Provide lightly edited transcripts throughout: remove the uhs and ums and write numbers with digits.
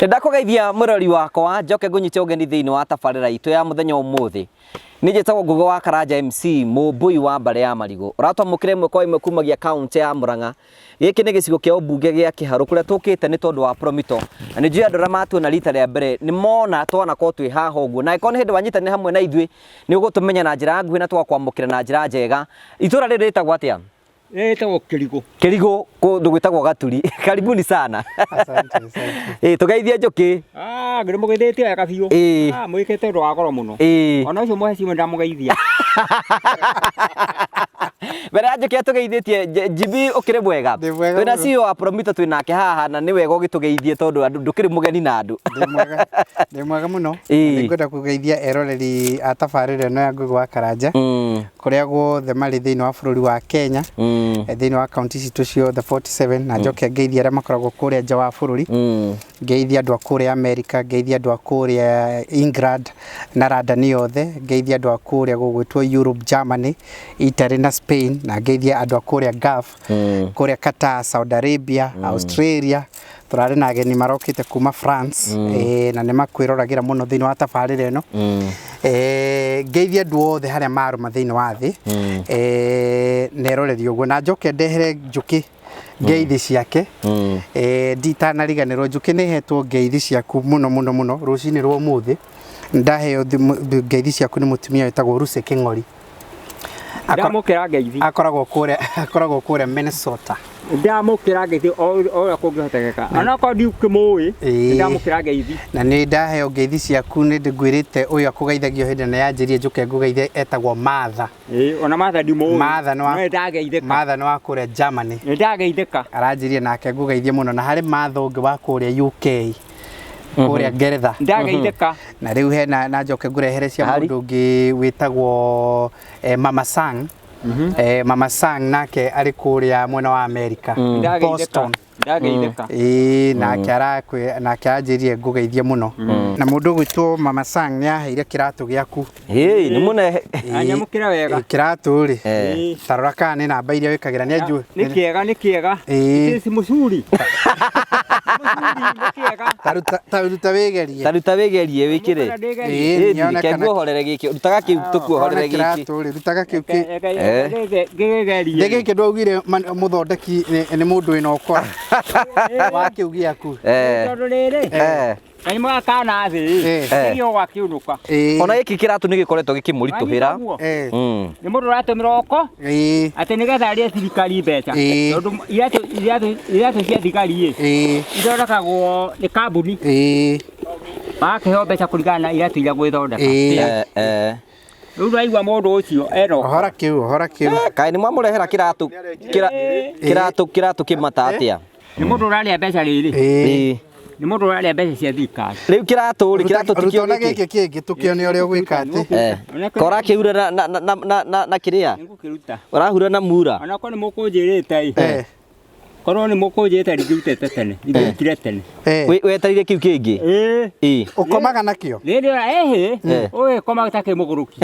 Ndakugeithia murori wakwa njoke ngunyite ugeni thiini wa tabarira itu ya muthenya umuthi. Nijetago Ngugo wa Karanja MC Mumbui wa Mbare ya Marigo. Uratwamukire imwe kwa imwe kumagia kaunti ya Murang'a. Giki ni gicigo kia ubunge gia Kiharu kuria tukite ni tondu wa Promitto. Ni njui andu ramatu na rita ria mbere ni mona twana ko twi haha uguo. Na ikoni hindi wanyitani hamwe na ithui ni ugutumenya na njira nguhi na twakwamukira na njira njega. Itura riri ritagwo atia? Etagwo Kirigo. Kirigo kundu gwitagwo Gaturi. Karibuni sana. Asante. Tugeithie Njuki. Ngire mugeithite wega biu. Mwikete ndo wakoro muno. Ona ucio muheci mwe ndamugeithia. Mbere ya Njuki tugeithĩtie Jibi ukire mwega. Twina CEO wa Promitto twinake haha na ni wega ugitugeithie tondu andu ndukiri mugeni na andu. Ndi mwega muno. Ningwenda kugeithia eroreri a tabarĩra ĩno ya Ngugo wa Karanja. Kuria guothe marĩ thĩinĩ wa bũrũri wa Kenya. Thĩinĩ wa county citu ciothe 47 na njoke ngeithia arĩa makoragwo kũrĩa nja wa bũrũri. Ngeithia andũ a kũrĩa America, ngeithia andũ a kũrĩa England na London yothe, ngeithia andũ a kũrĩa gũgwĩtwo Europe, Germany, Italy na Spain, na ngeithia andũ a kũrĩa Gulf, kũrĩa Qatar, Saudi Arabia, Australia. Turarĩ na ageni marokite kuma France na nĩ makwĩroragira muno thĩinĩ wa tabarĩra ĩno. Ngeithia andũ othe harĩa marũma thĩinĩ wa thĩ neroreri ũguo na njoke ndehere Njuki ngeithi ciake. Nditanariganĩrwo Njuki nĩ hetwo ngeithi ciaku muno muno muno rũcinĩ rwa ũmũthĩ. Ndaheo ngeithi ciaku nĩ mũtumia wĩtagwo Lucy Kĩng'ori. Ndamũkĩra ngeithi. Akoragwo kũrĩa Minnesota. Ndamũkĩra ngeithi o kũngĩhotekeka. Ona ko ndikĩmũĩ ndamũkĩra ngeithi. Na nĩ ndaheo ngeithi ciaku nĩ ndĩngwĩrĩte ũyũ akũgeithagio hĩndĩ ĩno yanjĩrie njoke ngũgeithie etagwo Martha. Ona Martha ndimũĩ. Martha nĩ wa kũrĩa Germany. Nĩ ndageithĩka. Aranjĩrie nake ngũgeithie mũno na harĩ Martha ũngĩ wa kũrĩa UK. Kũrĩa Ngeretha. Ndageithĩka. Na rĩu hena na njoke ngũrehere cia mũndũ ũngĩ wĩtagwo Mama Sang. Mama Sang nake ari kũrĩa mwena wa America. Boston. Ndageithĩka. Nake anjĩrie ngũgeithie mũno. Na mũndũ gwĩtwo Mama Sang nĩ aheire kĩratũ gĩaku. Nĩ mũnehe. Anyamũkĩra wega. Kĩratũ rĩ. Tarora kana nĩ namba iria wĩkagĩra nĩ njũĩ. Nĩ kĩega. Isi mũcuri. Taruta wĩgerie. Taruta wĩgerie wĩkĩre. Kĩguohorere gĩkĩ. Rutaga kĩu tũkuohorere gĩkĩ. Rutaga kĩu kĩ. Gĩkĩ ndaugire mũthondeki nĩ mũndũ wĩna ũkora. Wakiu giaku. Tondu riri. Ai mwakana thi. Iyo wakiunuka. Ona giki kiratu ni gikoretwo gikimurituhira. Ni mundu ratumira oko. Ati nigetha arie thirikari mbeca. Tondu iratu cia thirikari ithondekagwo ni kambuni. Makĩheo mbeca kũringana na iratu iria gwĩthondeka. Rĩu raigua mũndũ ũcio eno. Hora kiu. Kaĩ nĩ mwamũrehera kiratu kimata atia? Nĩ mũndũ ũrarĩa mbeca rĩrĩ. Nĩ mũndũ ũrarĩa mbeca cia thirikari. Rĩu kiratu tikio gĩkĩ kĩngĩ tukĩone ũrĩa ũgwĩka atĩ. Kora kiura na kĩrĩa? Nĩngũkĩruta. Ũrahura na mura. Ona ko nĩ mũkũnjĩrĩte. Korwo nĩ mũkũnjĩte ndingĩrutĩte tene. Ndingĩrutire tene. Wetarire kiu kĩngĩ? Ũkomaga nakĩo? Rĩrĩ ũyũ komaga takĩ mũgũrũki.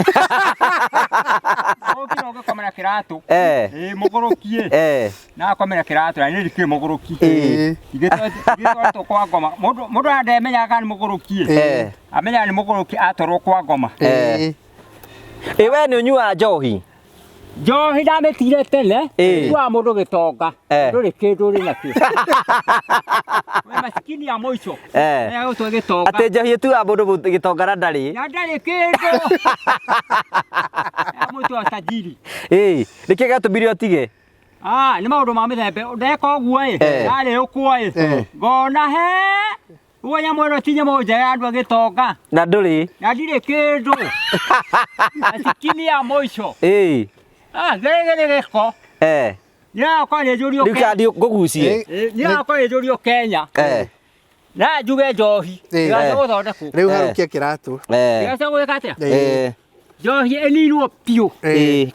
Ũkĩra ũgĩkoma na kĩratũ. Mũgũrũkie. Na akomera kĩratũ na nĩ ndikĩ mũgũrũki. Igĩtwarĩtwo kwa ngoma. Mũndũ andemenya kana nĩ mũgũrũkie. Amenya nĩ mũgũrũki atwarwo kwa ngoma. We nĩ ũnyuaga njohi? Njohi ndamĩtire tene. Kwa mũndũ gĩtonga. Ndũrĩ kĩndũ ũrĩ nakĩo. We masikini ya mũico. Gũtwa gĩtonga. Atĩ njohi ĩtuaga mũndũ gĩtonga na ndarĩ? Na ndarĩ kĩndũ. Mũico wa tajiri. Nĩkĩĩ gĩatũmire ũtige? Nĩ maũndũ ma mĩthemba. Ndeka ũguo ndarĩ ũkuo ngona uwe nyamũ ĩno ti nyamũ njega andũ a gĩtonga. Na ndũrĩ? Na ndirĩ kĩndũ. Masikini ya mũico. Gĩkĩ gĩko. Nĩrakwa nĩnjũrio Kenya. Rĩu kandi ngũgucie. Nĩrakwa nĩnjũrio Kenya. Na njuge njohi. Igaca gũthondekwo. Rĩu harukia kĩratũ. Igaca gwĩka atĩa? Njohi ĩninwo biũ.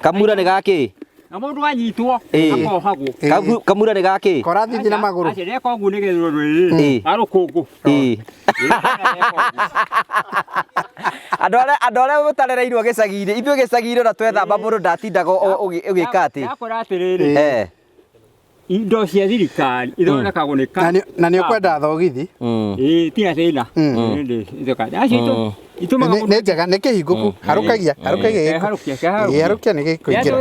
Kamura nĩ gakĩ? Na mũndũ anyitwo akohagwo. Kamura nĩ gakĩ? Kora thithi na magũrũ. Acio nĩeka ũguo nĩ gĩthũro rĩrĩ. Arũkũngũ. Andũ arĩa mũtarereirwo gĩcagi-inĩ, ithuĩ gĩcagi-inĩ ona twethamba mũndũ ndatindaga ũgĩka atĩ. Ndakora atĩrĩrĩ. indo cia thirikari ithondekagwo nĩ na nĩ ũkwenda thogithi tina thĩna acio itumaga nĩ njega nĩ kĩhingũku harũkagia harũkia nĩ gĩkũingĩra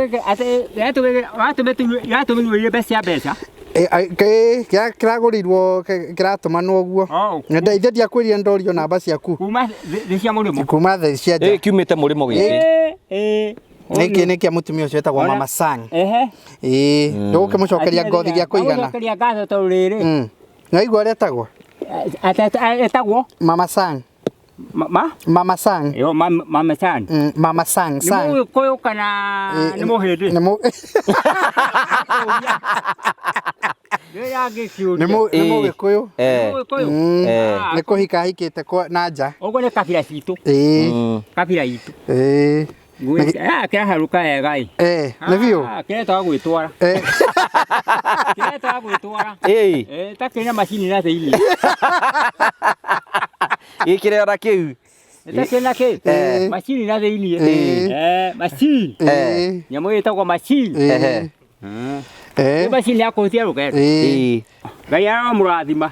yatũmĩnyuĩrie mbeca kĩragũrirwo kĩratũmanwo ũguo ithe ndiakwĩrire ndorio namba ciaku kuma thĩ cia mũrĩmo kuma thĩ cia nja kiumĩte mũrĩmo gĩkĩ nĩkĩ nĩ kĩa mũtumia ũcio wĩtagwo Mama Sang ndũgũkĩmũcokeria ngothi gĩa kũigana gũcokeria ngatho tondũ rĩrĩ naigua ũrĩa etagwo Mama Sang Mama Sang yo Mama Sang Mama Sang Sang nĩ mũgĩkũyũ kana nĩ mũhĩndĩ nĩ mũgĩkũyũ nĩ kũhika ahikĩte na nja ũguo nĩ kabira citũ kabira itũ kĩraharũka wega nĩ biũ kĩretaga gwĩtwara kĩretaga gwĩtwara takĩrĩ na macini na thĩinĩ gĩkĩrera kĩu takĩrĩ na kĩ macini na thĩinĩ macini nyamũ ĩtagwo macini macini ya kũhutia rũgendo Ngai aramũrathima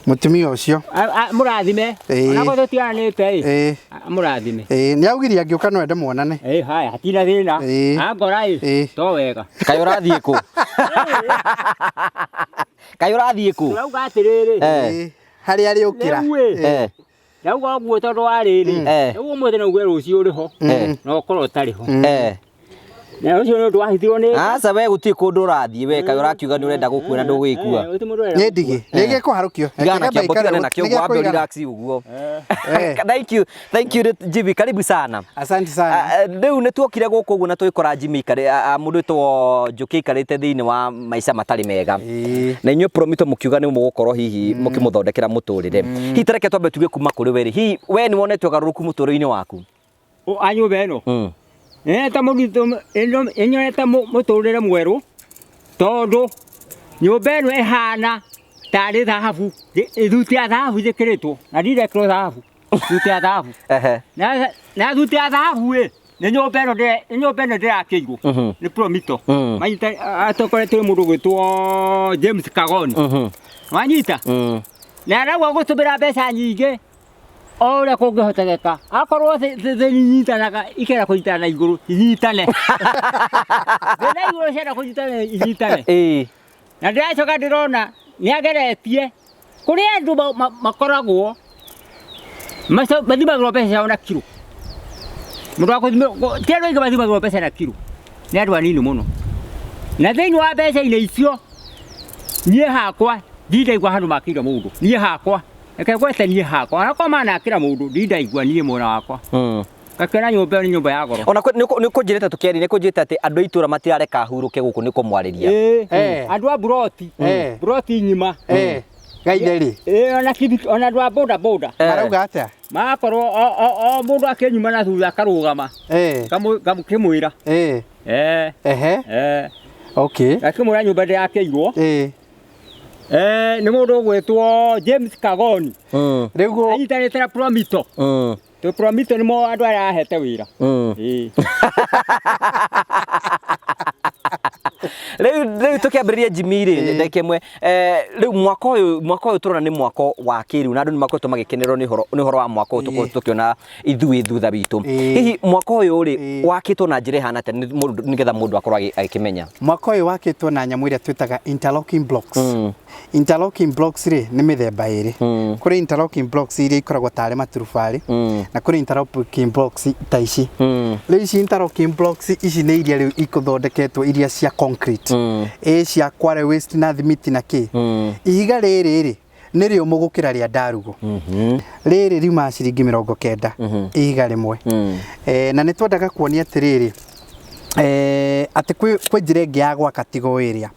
mũtumia ũcio mũrathime onako tũtiganĩte mũrathime nĩ augirie angĩũka no ende muonane haya hatina thĩna angora to wega kaĩ ũrathiĩ kũ kaĩ ũrathiĩ kũ ũrauga atĩrĩrĩ harĩa arĩũkĩra ndauga ũguo tondũ wa rĩrĩ rĩu ũmũthĩ no uge rũciũ ũrĩ ho no ũkorwo ũtarĩ ho na ũcio nĩ ũndũ wahithirwo nĩ aca we gũtirĩ kũndũ ũrathiĩ we kaĩ ũrakiuga nĩ ũrenda gũkuĩra ndũgĩkua nĩ ndigi nĩ gĩkũharũkio nakĩo relax ũguo thank you Jimmy karibu sana asante sana rĩu nĩ tuokire gũkũ ũguo na twĩkora Jimmy mũndũ wĩtwo Njuki aikarĩte thĩinĩ wa maica matarĩ mega na inyuĩ Promitto mũkiuga nĩ mũgũkorwo hihi mũkĩmũthondekera mũtũrĩre hihi tareke twambe tuge kuma kũrĩ we hihi we nĩ wonete ũgarũrũku mũtũrĩre-inĩ waku anyũmba ĩno enyonete mũtũrĩre mwerũ tondũ nyũmba ĩno ĩhana tarĩ thahabu thuti ya thahabu njĩkĩrĩtwo na ndirekĩrwo thahabu thuti ya thahabu na thuti ya thahabu nĩ nyũmba ĩno ndĩrakĩirwo nĩ Promitto atokoretwo nĩ mũndũ gwĩtwo James Kagoni wanyita na arauga gũtũmĩra mbeca nyingĩ ora kũngĩhotekeka akorwo thĩ nyitanaga ikera kũnyitana na igũrũ inyitane thĩ na igũrũ cienda kũnyitana inyitane na ndĩracoka ndĩrona nĩ ageretie kũrĩ andũ makoragwo mathimagĩrwo mbeca ciao na kiro mũndũ wa ti andũ aingĩ mathimagĩrwo mbeca na kiro nĩ andũ anini mũno na thĩinĩ wa mbeca-inĩ icio niĩ hakwa ndindaigua handũ makĩire mũndũ niĩ hakwa reke gwete niĩ hakwa na koma nakĩra mũndũ ndindaigua niĩ mwena wakwa gakĩona nyũmba ĩyo nĩ nyũmba ya goro ona nĩ kũnjĩrĩte tũkĩaria nĩ kũnjĩrĩte atĩ andũ a itũũra matirareka hurũke gũkũ nĩ kũmwarĩria andũ a buroti ng'ima gaitheri ona andũ a boda boda marauga atĩa magakorwo o mũndũ akĩnyuma na thutha akarũgama ngamũkĩmwĩra okay gakĩmwĩra nyũmba ndĩrakĩirwo nĩ mũndũ ũgwĩtwo James Kagoni rĩu anyitanĩte na Promitto Promitto nĩmo andũ arĩa ahete wĩra rĩu tũkĩambĩrĩria Jimmy rĩ ndagĩka ĩmwe rĩu mwaka ũyũ tũrona nĩ mwaka wa kĩrĩu na andũ nĩ makoretwo magĩkenererwo nĩ ũhoro wa mwaka ũyũ tũkĩona ithuĩ thutha witũ hihi mwaka ũyũ rĩ wakĩtwo na njĩra ĩhana atĩa nĩgetha mũndũ akorwo agĩkĩmenya mwaka ũyũ wakĩtwo na nyamũ ĩrĩa twĩtaga interlocking blocks interlocking blocks rĩ nĩ mĩthemba ĩrĩ kũrĩ interlocking blocks iria ikoragwo tarĩ maturubarĩ na kũrĩ interlocking blocks ta ici rĩu ici interlocking blocks ici nĩ iria rĩu ithondeketwo iria cia concrete cia kware waste na thimiti na kĩ ihiga rĩrĩ rĩ nĩrĩo mũgũkĩra rĩa Ndarugu rĩrĩ riuma ciringi 90 ihiga rĩmwe na nĩ twendaga kuonia atĩrĩrĩ atĩ kwĩ njĩra ĩngĩ ya gwaka tiga ĩrĩa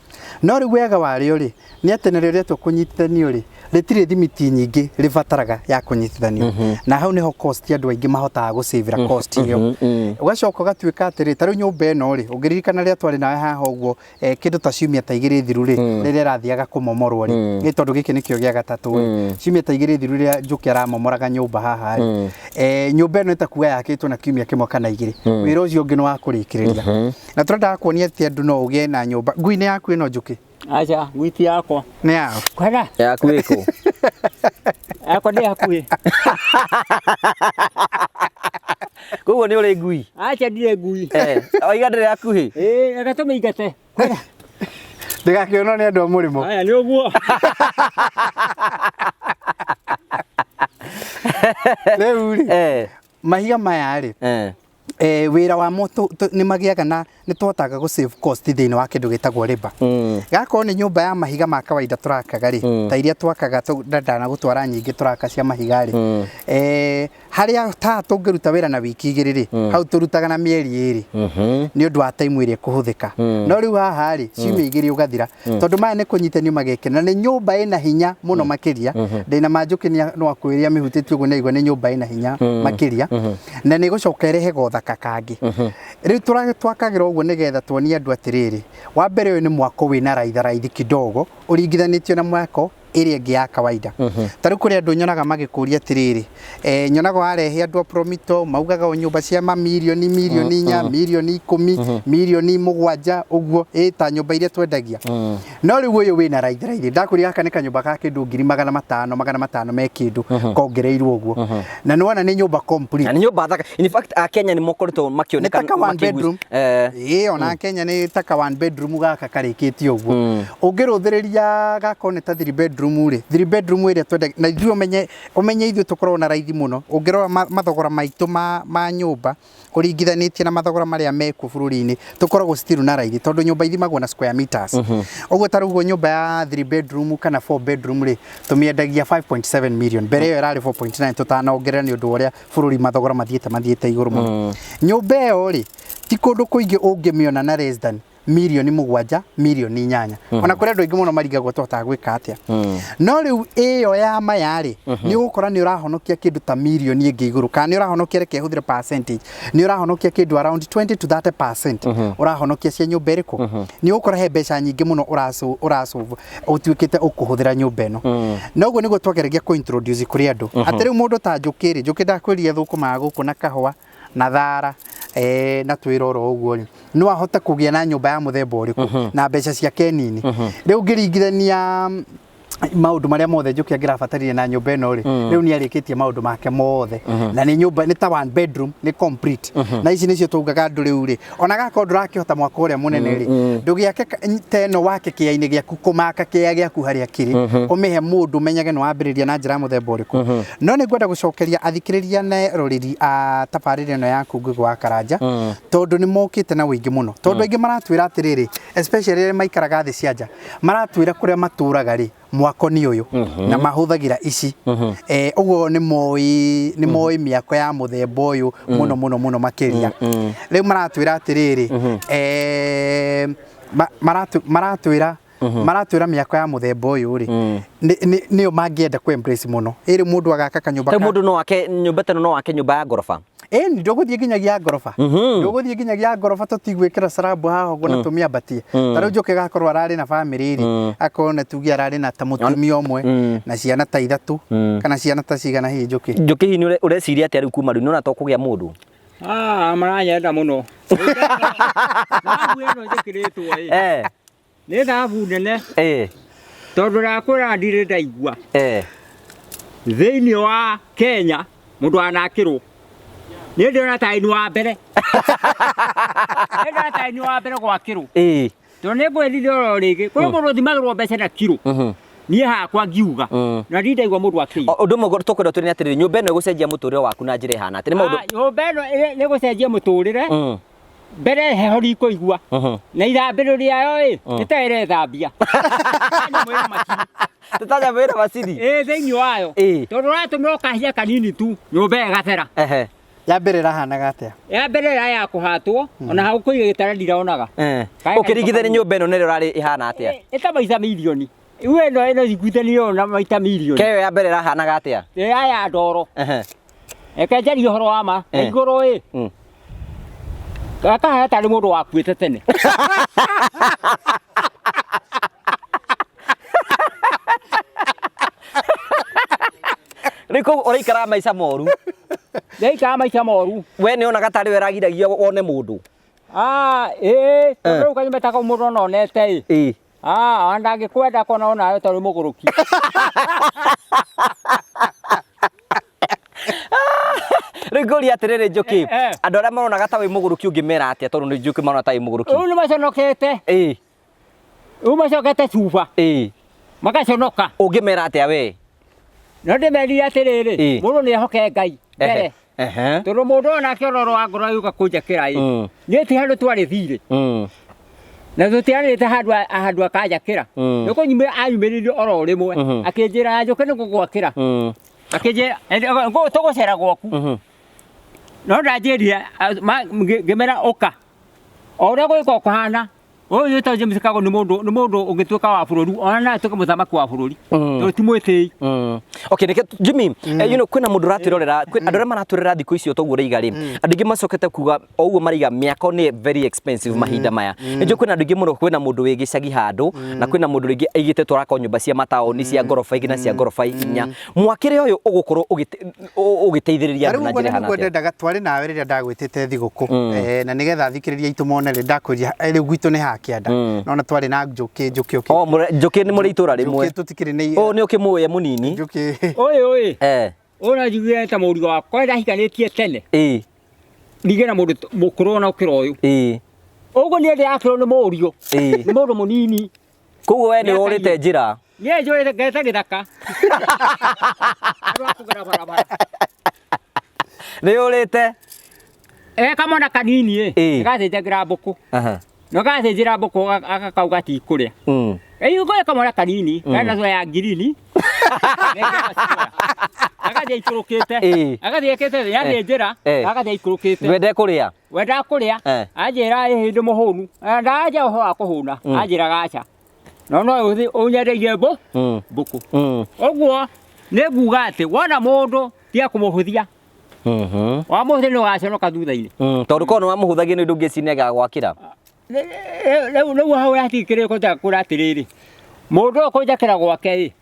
no rĩu wega warĩo rĩ nĩ atĩ narĩo rĩatwo kũnyitithanio rĩ rĩtirĩ thimiti nyingĩ rĩbataraga ya kũnyitithanio na hau nĩho cost andũ aingĩ mahotaga gũcĩvĩra cost ĩyo ũgacoka ũgatuĩka atĩrĩ ta rĩu nyũmba ĩno rĩ ũngĩririkana rĩrĩa twarĩ nawe haha ũguo kĩndũ ta ciumia ta 2 thiru rĩ rĩrĩa rathiaga kũmomorwo rĩ nĩ tondũ gĩkĩ nĩkĩo gĩa gatatũ rĩ ciumia ta 2 thiru rĩrĩa Njuki aramomoraga nyũmba haha rĩ nyũmba ĩno ĩtakuga yakĩtwo na kiumia kĩmwe kana 2 wĩra ũcio ũngĩ nĩ wa kũrĩkĩrĩria na tũrendaga kuonia atĩ andũ no ũgĩe na nyũmba ngui-inĩ yaku ĩno Njuki Acha, wiki yako. Nĩ yao. Kwenda. Yaku ĩkũ? Yakwa nĩ hakuhĩ. Koguo nĩ ũrĩ ngui? Acha ndirĩ ngui. Oiga ndĩrĩ hakuhĩ? Reka tũmĩingate. Kwenda. Ndĩgakĩonwo nĩ andũ a mũrĩmo. Aya nĩ ũguo. Rĩu rĩ, mahiga maya rĩ, wĩra wamo nĩ magĩaga na nĩ tũhotaga gũ save cost thĩinĩ wa kĩndũ gĩtagwo rĩmba. Gakorwo nĩ nyũmba ya mahiga ma kawaida tũrakaga rĩ, ta iria twakaga ndana gũtwara nyingĩ tũraka cia mahiga rĩ, harĩa ta tũngĩruta wĩra na wiki igĩrĩ rĩ, hau tũrutaga na mĩeri ĩrĩ nĩ ũndũ wa time ĩrĩa kũhũthĩka. No rĩu haha rĩ, ciumia igĩrĩ ũgathira, tondũ maya nĩ kũnyitanio magekena. Nĩ nyũmba ĩna hinya mũno makĩria. Ndĩna Man Njuki no akwĩrĩa mĩhutĩtio ũguo naigua nĩ nyũmba ĩna hinya makĩria, na nĩ gũcoka ĩrehe gothaka kangĩ. Rĩu twakagĩra ũguo nĩgetha tuonie andũ atĩrĩrĩ, wa mbere ũyũ nĩ mwako wĩna raithi kidogo ũringithanĩtio na mwako ĩrĩa ĩngĩ ya kawaida. Tarĩu kũrĩ andũ nyonaga magĩkũria atĩrĩrĩ, nyonaga warehe andũ a Promitto maugaga nyũmba cia mamirioni, mirioni 4, mirioni 10, mirioni 7 ũguo ta nyũmba iria twendagia. No rĩu ũyũ wĩna raithi. Ndakũria gaka nĩ kanyũmba ka kĩndũ 500,000 me kĩndũ kongereirwo ũguo. Na nĩwona nĩ nyũmba complete. Na nĩ nyũmba thaka. In fact Kenya nĩ mokoretwo makĩoneka one bedroom. Ona Kenya nĩ taka one bedroom gaka karĩkĩtio ũguo. Ũngĩrũthĩrĩria gaka nĩ ta 3 bedroom. 3 bedroom ĩrĩa twendagia na ithuĩ ũmenye ithuĩ tũkoragwo na raithi mũno. Ũngĩrora mathogora maitũ ma nyũmba ũringithanĩtie na mathogora marĩa mekuo bũrũri-inĩ, tũkoragwo still na raithi tondũ nyũmba ithimagwo na square meters. Ũguo ta rĩu nyũmba ya 3 bedroom kana 4 bedroom rĩ, tũmĩendagia 5.7 million. Mbere ĩyo ĩrarĩ 4.9 tũtanaongerera nĩ ũndũ ũrĩa bũrũri mathogora mathiĩte igũrũ mũno. Nyũmba ĩyo rĩ, ti kũndũ kũingĩ ũngĩmĩona na less than mirioni 7, mirioni 8. Ona kũrĩ andũ aingĩ mũno marigagwo tũhotaga gwĩka atĩa. No rĩu ĩyo ya maya rĩ, nĩ ũgũkora nĩ ũrahonokia kĩndũ ta mirioni ĩngĩ igũrũ, kana nĩ ũrahonokia reke hũthĩre percentage, nĩ ũrahonokia kĩndũ around 20 to 30% ũrahonokia cia nyũmba ĩrĩkũ. Nĩ ũgũkora he mbeca nyingĩ mũno ũrasolve ũtuĩkĩte ũkũhũthĩra nyũmba ĩno. Na ũguo nĩguo twageragia kũ-introduce kũrĩ andũ atĩ rĩu mũndũ ta Njuki rĩ, Njuki ndakwĩria thũkũma gũkũ na kahũa na thara na twĩroro ũguo rĩ, no ahote kũgĩa na nyũmba ya mũthemba ũrĩkũ na mbeca ciake nini. Rĩu ngĩringithania maũndũ marĩa mothe Njuki angĩrabatarire na nyũmba ĩno rĩ, rĩu nĩ arĩkĩtie maũndũ make mothe, na nĩ nyũmba nĩ ta one bedroom nĩ complete. Na ici nĩcio tugaga andũ rĩu rĩ, ona gakorwo ndũrakĩhota mwako ũrĩa mũnene rĩ, ndũgĩake teno wake kĩainĩ gĩaku kũmaka kĩaya gĩaku harĩa kĩrĩ, ũmĩhe mũndũ menyage nĩ wambĩrĩria na njĩra mũthemba ũrĩkũ. No nĩ ngwenda gũcokeria athikĩrĩria na roreri a tabarĩra ĩno yaku Ngũgĩ wa Karanja, tondũ nĩ mokĩte na ũingĩ mũno, tondũ aingĩ maratwĩra atĩrĩrĩ, especially rĩrĩa maikaraga thĩ cia nja, maratwĩra kũrĩa matũraga rĩ, mwako nĩ ũyũ na mahũthagĩra ici. Ũguo nĩ moĩ mĩako ya mũthemba ũyũ mũno makĩria. Rĩu maratwĩra atĩrĩrĩ, maratwĩra mĩako ya mũthemba ũyũ rĩ, nĩyo mangĩenda ku-embrace mũno. Ĩrĩ mũndũ agaka kanyũmba ka mũndũ no wake nyũmba teno no wake nyũmba ya ngoroba. Nĩ ndũgũthiĩ nginyagia ngoroba. Ndũgũthiĩ nginyagia ngoroba tũtigwĩkĩra slab haha ũguo na tũmĩambatie. Ta rĩu Njuki gakorwo ararĩ na family rĩ, akorwo na tuge ararĩ na ta mũtumia ũmwe na ciana ta 3 kana ciana ta cigana hihi Njuki. Njuki hihi nĩ ũreciria atĩa rĩu kuma rĩu nĩona to kũgĩa mũndũ? Maranyenda mũno. Thabu ĩno njĩkĩrĩtwo ĩ. Nĩ thabu nene. Tondũ ndakwĩra ndirĩ ndaigua. Thĩinĩ wa Kenya mũndũ anakĩrwo nĩ ndĩrona ta aini wa mbere. Nĩ ndĩrona ta aini wa mbere gwakĩrwo. Tondũ nĩ ngwĩrire oro rĩngĩ, kũrĩ mũndũ ũthimagĩrwo mbeca na kiro. Niĩ hakwa ngiuga na ndindaigua mũndũ akĩiya. Ũndũ ũmwe tũkwenda tũrĩ atĩrĩrĩ, nyũmba ĩno ĩgũcenjia mũtũrĩre waku na njĩra ĩhana atĩ nĩ maũndũ. Nyũmba ĩno nĩ ĩgũcenjia mũtũrĩre. Mbere heho rikũigua na ithambĩro rĩayo ĩ nĩ ta ĩrethambia. Tũtanyamwĩra macini. Thĩinĩ wayo. Tondũ ũratũmĩra kahinya kanini tu nyũmba ĩgathera. Ya mbere ĩrahanaga atĩa? Ya mbere ya kũhatwo ona hau kũiga gĩtara ndiraonaga. Ũkĩringithania nyũmba ĩno nĩrĩ ũrarĩ ĩhana atĩa? Ĩta maita mirioni. Ĩno iguithanio na maita mirioni. Keyo ya mbere ĩrahanaga atĩa? Ya ndoro. Reke njarie ũhoro wa ma. Igũrũ ĩ. Gaka hata nĩ mũndũ wakuĩte tene. Rĩu ũraikara maica moru. Ndaikara maica moru. We nĩ onaga tarĩ we ragiragia wone mũndũ. Rĩu kanyũmba tako mũndũ onete ĩ. Ndangĩkwenda kona onawe tondũ mũgũrũki. Rĩu ngũria atĩrĩrĩ Njuki, andũ arĩa maronaga ta wĩ mũgũrũki ũngĩmera atĩa tondũ nĩ Njuki marona ta wĩ mũgũrũki? Rĩu nĩ maconokete. Rĩu macokete cuba. Magaconoka. Ũngĩmera atĩa we? No ndĩmerire atĩrĩrĩ, mũndũ nĩehoke Ngai mbere. Tondũ mũndũ onake ororo wa ngoro yũka kũnjakĩra niĩ ti handũ twarĩ thirĩ. Na tũtiaranĩte handũ akanjakĩra. Nĩkũnyumĩra anyumĩrĩire oro rĩmwe akĩnjĩra Njuki nĩngũgwakĩra. Akĩnjĩra tũgũcera gwaku. No ndanjĩrire ngĩmera ũka. O ũrĩa gwĩka ũkũhana. Ũyũ wĩtagwo James Kago nĩ mũndũ ũngĩtuĩka wa bũrũri ona no atuĩke mũthamaki wa bũrũri. Tondũ ti mwĩtĩi. Okay, Jimmy, kwĩna mũndũ ũratwĩrorera, andũ arĩa maratwĩrorera thikũ icio toguo ũraiga rĩ, andũ aingĩ macokete kuga o ũguo maraiga mĩako nĩ very expensive mahinda maya. Nĩnjũĩ kwĩna andũ aingĩ mũno, kwĩna mũndũ wĩ gĩcagi handũ na kwĩna mũndũ rĩngĩ aigĩte twarako nyũmba cia mataũni cia ngoroba igĩrĩ na cia ngoroba inya. Mwakĩre ũyũ ũgũkorwo ũgĩteithĩrĩria andũ na njĩra hana atĩa? Ndendaga tware nawe rĩrĩa ndagwĩtĩte thigũkũ na nĩgetha thikĩrĩria aitũ mone rĩ ndakwĩria rĩu gwitũ nĩ hakĩanda. No na tware na Njuki Njuki nĩ mũrĩ itũra rĩmwe. Nĩ ũkĩmũĩ mũnini. Ũyũ ona njiguire ta mũrigo wakwa ndahikanĩtie tene. Ndigĩ na mũndũ mũkũrũ na ũkĩra ũyũ. Ũguo niĩ ndĩrakĩrwo nĩ mũriũ. Nĩ mũndũ mũnini. Koguo we nĩ ũrĩte njĩra. Niĩ njũĩ ngeta gĩthaka. Nĩ ũrĩte? Kamwana kanini gathĩnjagĩra mbũkũ. No gathĩnjĩra mbũkũ agakauga tikũrĩa. Ngoya kamwana kanini kana ya ngirini. Agathiĩ ikũrũkĩte. Agathiĩ ekĩte yathĩnjĩra agathiĩ ikũrũkĩte. Wenda kũrĩa? Wenda kũrĩa. Anjĩra hĩndĩ mũhũnu. Ndaja ũhoro wa kũhũna. Anjĩra gaca. No ũnyendeire mbũkũ. Ũguo nĩ nguga atĩ wona mũndũ tia kũmũhũthia. Wamũhũthia nĩ ũgaconoka thutha-inĩ. Tondũ korwo nĩ wamũhũthagia nĩ ũndũ ũngĩ cinega gwakĩra. Rĩu hau hatikĩrĩ kũnjakũra atĩrĩrĩ. Mũndũ ũyũ kũnjakĩra gwake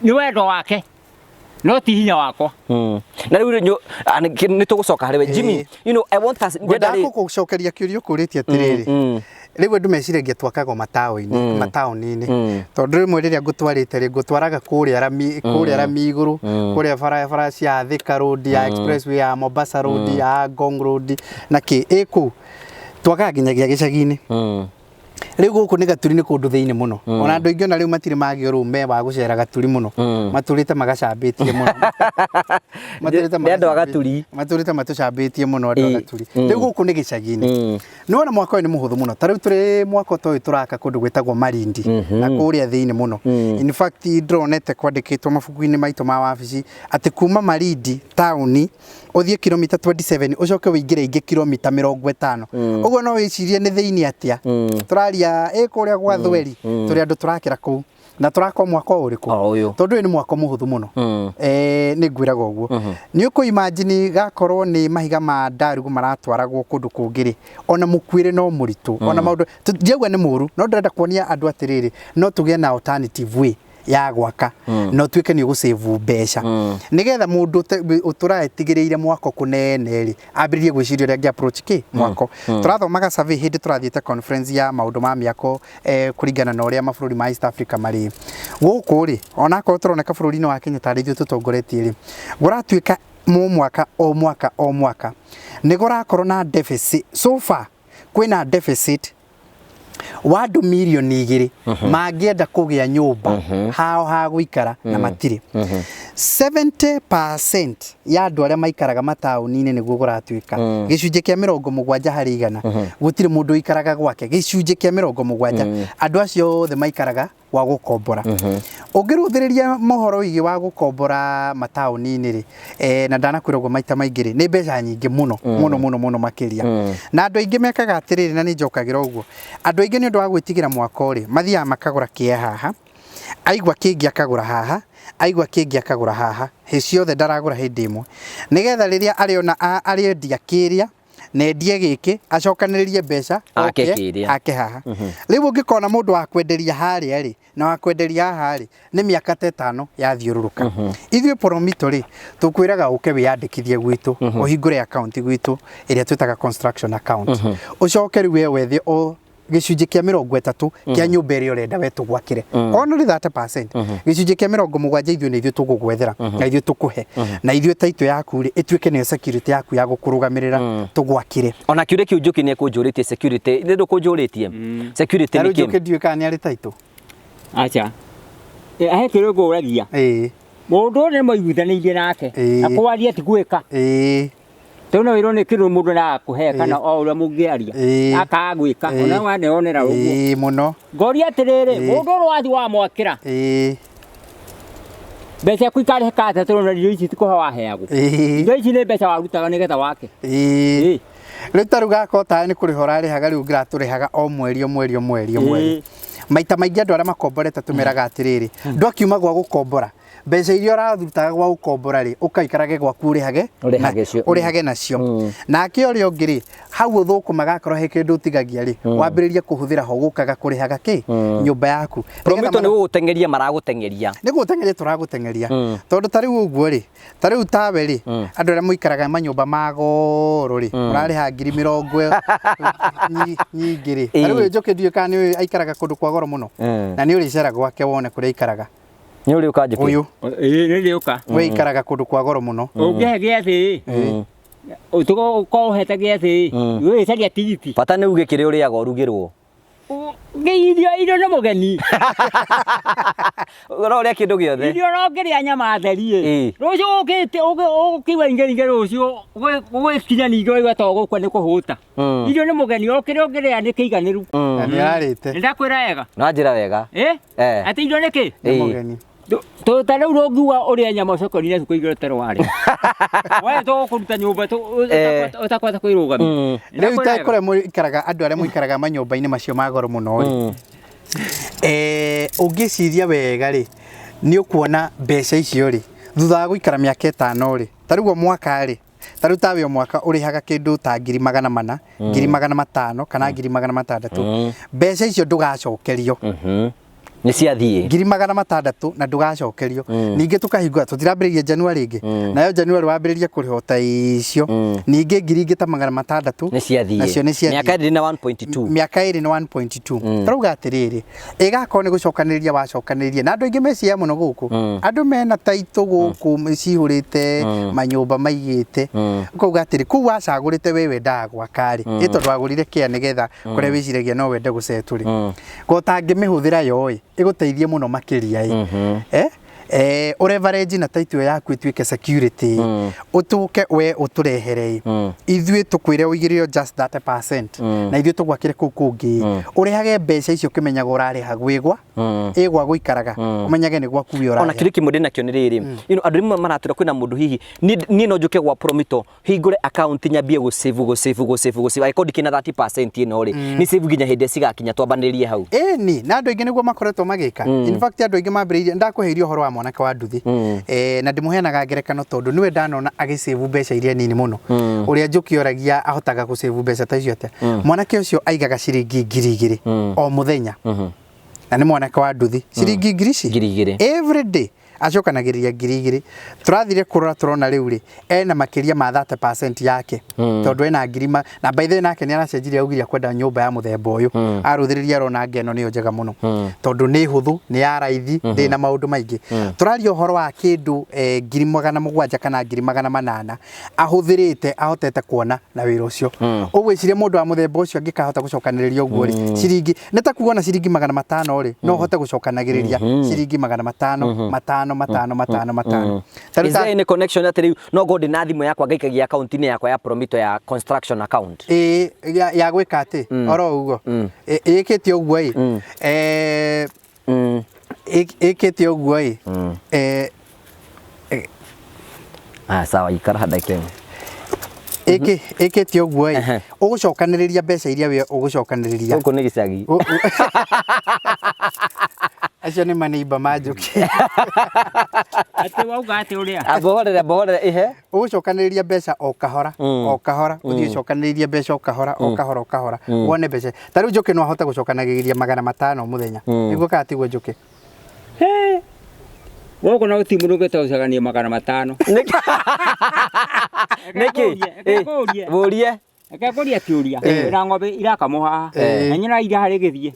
nĩ wendo wake no ti hinya wakwa. Na rĩu nĩ tũgũcoka harĩ we Jimmy, I want us gũcokeria kĩũria ũkũrĩtie atĩrĩrĩ. Rĩu andũ meciragia twakagwo mataũni-inĩ. Tondũ rĩmwe rĩrĩa ngũtwarĩte rĩ ngũtwaraga kũrĩa rami igũrũ, kũrĩa barabara cia Thika Road, ya Expressway, ya Mombasa Road, ya Ngong Road na kĩ kũu twakaga nginyagia gĩcagi-inĩ. Rĩu gũkũ nĩ gaturi nĩ kũndũ thĩinĩ mũno. Ona andũ aingĩ ona rĩu matirĩ magĩa ũrũme wa gũcera gaturi mũno. Matũrĩte magacambĩtie mũno. Matũrĩte matũcambĩtie mũno andũ a gaturi. Rĩu gũkũ nĩ gĩcagi-inĩ. Nĩwona mwaka ũyũ nĩ mũhũthũ mũno. Ta rĩu tũrĩ mwaka ũyũ tũraka kũndũ gwĩtagwo Malindi na kũrĩa thĩinĩ mũno. In fact ndronete kwandĩkĩtwo mabuku-inĩ maitũ ma wabici atĩ kuma Malindi taũni ũthiĩ kilomita 27 ũcoke ũingĩre ingĩ kilomita 50. Ũguo no wĩcirie nĩ thĩinĩ atĩa. Tũraria kũrĩa gwa Thweri tũrĩ andũ tũrakĩra kũu na tũrakwo mwaka ũrĩkũ. Tondũ ũyũ nĩ mwaka mũhũthũ mũno. Nĩ ngwĩraga ũguo. Nĩ ũkũ imagine gakorwo nĩ mahiga ma ndarugu maratwaragwo kũndũ kũngĩ-rĩ, ona mũkuĩre no mũritũ, ona maũndũ ndiauga nĩ mũru, no ndĩrenda kuonia andũ atĩrĩrĩ no tũgĩe na alternative way ya gwaka no tuĩke nĩ ũgũsave mbeca nĩgetha mũndũ ũtũraetigĩrĩire mwako kũnene rĩ ambĩrĩrie gwĩciria ũrĩa angĩ approach mwako. Tũrathomaga survey hĩndĩ tũrathiĩte conference ya maũndũ ma mĩako kũringana na ũrĩa mabũrũri ma East Africa marĩ gũkũ rĩ ona akorwo tũroneka bũrũri-inĩ wa Kenya tarĩ ithuĩ tũtongoretie rĩ gũratuĩka o mwaka nĩ gũrakorwo na deficit. So far kwĩna deficit wa andũ milioni 2 mangĩenda kũgĩa nyũmba hao ha gũikara na matirĩ. 70% ya andũ arĩa maikaraga mataũni-inĩ nĩguo gũratuĩka gĩcunjĩ kĩa 70 harĩ 100 gũtirĩ mũndũ ikaraga gwake. Gĩcunjĩ kĩa 70 andũ acio othe maikaraga wa gũkombora. Ũngĩrũthĩrĩria mohoro wĩgiĩ wa gũkombora mataũni-inĩ rĩ na ndanakwĩra ũguo maita maingĩ rĩ nĩ mbeca nyingĩ mũno makĩria. Na andũ aingĩ mekaga atĩrĩrĩ na nĩ njokagĩra ũguo. Andũ aingĩ nĩ ũndũ wa gwĩtigĩra mwako rĩ mathiaga makagũra kĩeya haha, aigua kĩngĩ akagũra haha, aigua kĩngĩ akagũra haha, hĩ ciothe ndaragũra hĩndĩ ĩmwe nĩgetha rĩrĩa arĩona arĩendia kĩrĩa na endie gĩkĩ acokanĩrĩrie mbeca ake haha. Rĩu ũngĩkona mũndũ wa kwenderia harĩa rĩ na wa kwenderia haha rĩ nĩ mĩaka 5 yathiũrũrũka. Ithuĩ Promitto rĩ tũkwĩraga ũke wĩyandĩkithie gwitũ ũhingũre account gwitũ ĩrĩa twĩtaga construction account. Ũcoke rĩu we wethe o gicunjĩ kĩa 30 kĩa nyũmba ĩrĩa ũrenda we tũgwakĩre ona nĩ 30%, gicunjĩ kĩa 70 ithuĩ nĩ ithuĩ tũgũgwethera na ithuĩ tũkũhe na ithuĩ taitũ yaku rĩ ĩtuĩke nĩyo security yaku ya gũkũrũgamĩrĩra tũgwakĩre. Ona kiuria kiu Njuki nĩ kũnjũrĩtie security nĩ ndũkũnjũrĩtie security nĩ kĩĩ? Njuki ndiũĩ kana nĩ arĩ taitũ. Acha ahe kĩrĩa ngũragia mũndũ nĩ mũiguithanĩirie nake akwaria ti gwĩka tũno wĩrwo nĩ kĩrũ mũndũ na akũhe kana o ũrĩa mũngĩaria akagwĩka ona waneyonera ũguo mũno. Ngoria atĩrĩrĩ mũndũ ũrĩa wathi wa mwakĩra mbeca kũikarĩ kata tũrona irio ici tikũha waheagwo indo ici nĩ mbeca warutaga nĩgetha wake rĩu tarĩu gaka ũtaĩ nĩ kũrĩha ũrarĩhaga rĩu ngĩratũrĩhaga o mweri maita maingĩ andũ arĩa makomborete tũmeraga atĩrĩrĩ ndwakiuma gwa gũkombora mbeca iria ũrathutaga gwa gũkombora rĩ ũkaikarage gwaku ũrĩhage nacio nake ũrĩa ũngĩ rĩ hau ũthũkũmaga akorwo he kĩndũ ũtigagia rĩ wambĩrĩrie kũhũthĩra ho gũkaga kũrĩhaga kĩ nyũmba yaku. Promitto nĩ gũgũteng'eria maragũteng'eria nĩ gũgũteng'eria tũragũteng'eria tondũ tarĩu ũguo rĩ tarĩu tawe rĩ andũ arĩa mũikaraga manyũmba ma goro rĩ ũrarĩha 20,000 nyingĩ rĩ tarĩu Njuki ndiũĩ kana nĩ aikaraga kũndũ kwa goro mũno na nĩ ũrĩcera gwake wone kũrĩa aikaraga. Nĩ ũrĩ ũka Njuki ũyũ nĩ rĩũka we ikaraga kũndũ kwa goro mũno ũngĩhe gĩathĩ ũtũko ũhete gĩathĩ we caria tigiti bata nĩ uge kĩrĩa ũrĩaga ũrugĩrwo irio nĩ mũgeni no ũrĩa kĩndũ gĩothe irio no ngĩrĩa nyama theri rũciũ ũkĩte ũkĩigua ingĩringe rũciũ ũgĩkinya ningĩ waigua ta ũgũkua nĩ kũhũta irio nĩ mũgeni o kĩrĩa ũngĩrĩa nĩ kĩiganĩru nĩ ararĩte nĩ ndakwĩra wega na njĩra wega atĩ irio nĩ kĩ nĩ mũgeni ta rĩu rũngiuga ũrĩa nyama ũcokorire kũigĩrwo tero warĩ we tũgũkũruta nyũmba ũtakwata kwĩrũgamia rĩu kũrĩa mũikaraga andũ arĩa mũikaraga manyũmba-inĩ macio ma goro mũno rĩ ũngĩciria wega rĩ nĩ ũkuona mbeca icio rĩ thutha wa gũikara mĩaka 5 rĩ tarĩu mwaka rĩ tarĩu tawe o mwaka ũrĩhaga kĩndũ ta 400,000 500,000 kana 600,000 mbeca icio ndũgacokerio nĩ ciathiĩ 600,000 na ndũgacokerio ningĩ tũkahingũra tũtirambĩrĩria January ĩngĩ nayo January wambĩrĩria kũrĩha ta icio ningĩ 600,000 nĩ ciathiĩ nacio nĩ ciathiĩ mĩaka ĩrĩ na 1.2 mĩaka ĩrĩ na 1.2 tarauga atĩrĩrĩ ĩgakorwo nĩ gũcokanĩrĩria wacokanĩrĩria na andũ aingĩ meciria mũno gũkũ andũ mena taitũ gũkũ cihũrĩte manyũmba maigĩte ũkauga atĩrĩ kũu wacagũrĩte we wendaga gwakarĩ tondũ wagũrire kĩa nĩgetha kũrĩa wĩciragia no wende gũcetũrĩ gotangĩmĩhũthĩra yoĩ ĩgũteithie mũno makĩria ũreverage na taitũ yaku ĩtuĩke security ũtũke we ũtũrehere ithuĩ tũkwĩre ũigĩrĩre just 30% na ithuĩ tũgwakĩre kũu kũngĩ ũrĩhage mbeca icio ũkĩmenyaga ũrarĩha gwĩgwa ĩgwa gũikaraga ũmenyage nĩ gwaku we ũrarĩha. Ona kĩrĩ kĩmwe ndĩnakĩo nĩ rĩrĩ andũ rĩmwe maratwĩra kwĩna mũndũ hihi niĩ no njũke gwa Promitto hingũre account nyambie gũsave angĩkorwo ndikĩna 30% ĩno rĩ nĩ save nginya hĩndĩ cigakinya twambanĩrĩrie hau ni na andũ aingĩ nĩguo makoretwo magĩka in fact andũ aingĩ mambĩrĩirie ndakũheire ũhoro wa mwanake wa nduthi na ndĩmũheanaga ngerekano tondũ niwe ndanona agĩsave mbeca iria nini mũno ũrĩa Njuki oragia ahotaga gũsave mbeca ta icio atĩa mwanake ũcio aigaga ciringi 2,000 o mũthenya na nĩ mwanake wa nduthi ciringi 2,000 every day acokanagĩrĩria 2,000 tũrathire kũrora tũrona rĩu rĩ ena makĩria ma 30% yake tondũ ena ngirima na by the way nake nĩ aracenjirie augiria kwenda nyũmba ya mũthemba ũyũ arũthĩrĩria arona ngeno nĩyo njega mũno tondũ nĩ hũthũ nĩ ya raithi ndĩ na maũndũ maingĩ tũraria ũhoro wa kĩndũ 700,000 kana 800,000 ahũthĩrĩte ahotete kuona na wĩra ũcio ũgwĩciria mũndũ wa mũthemba ũcio angĩkahota gũcokanĩrĩria ũguo rĩ ciringi nĩ ta kuona ciringi 500 rĩ no hote gũcokanagĩrĩria ciringi 500 matano is there any connection atĩ no go ndĩ na thimũ yakwa ngaikagia account-inĩ yakwa ya Promitto ya construction account ya gwĩka atĩ oro ũguo ĩkĩtie ũguo ĩkĩtie ũguo sawa ikara ndagĩka ĩkĩtie ũguo ũgũcokanĩrĩria mbeca iria we ũgũcokanĩrĩria gũkũ nĩ gĩcagi acio nĩ maneiba ma Njuki atĩ wauga atĩ ũrĩa bohorere ihe ũgũcokanĩrĩria mbeca o kahora ũthiĩ ũcokanĩrĩrie mbeca o kahora wone mbeca ta rĩu Njuki no ahote gũcokanagĩrĩria 500 mũthenya nĩguo kana tiguo Njuki gũkũ no timũrũgĩte gũcagania 500 nĩkĩ bũrie Akakoria kiuria na ng'ombe irakamo haha na nyina ira harĩ gĩthiĩ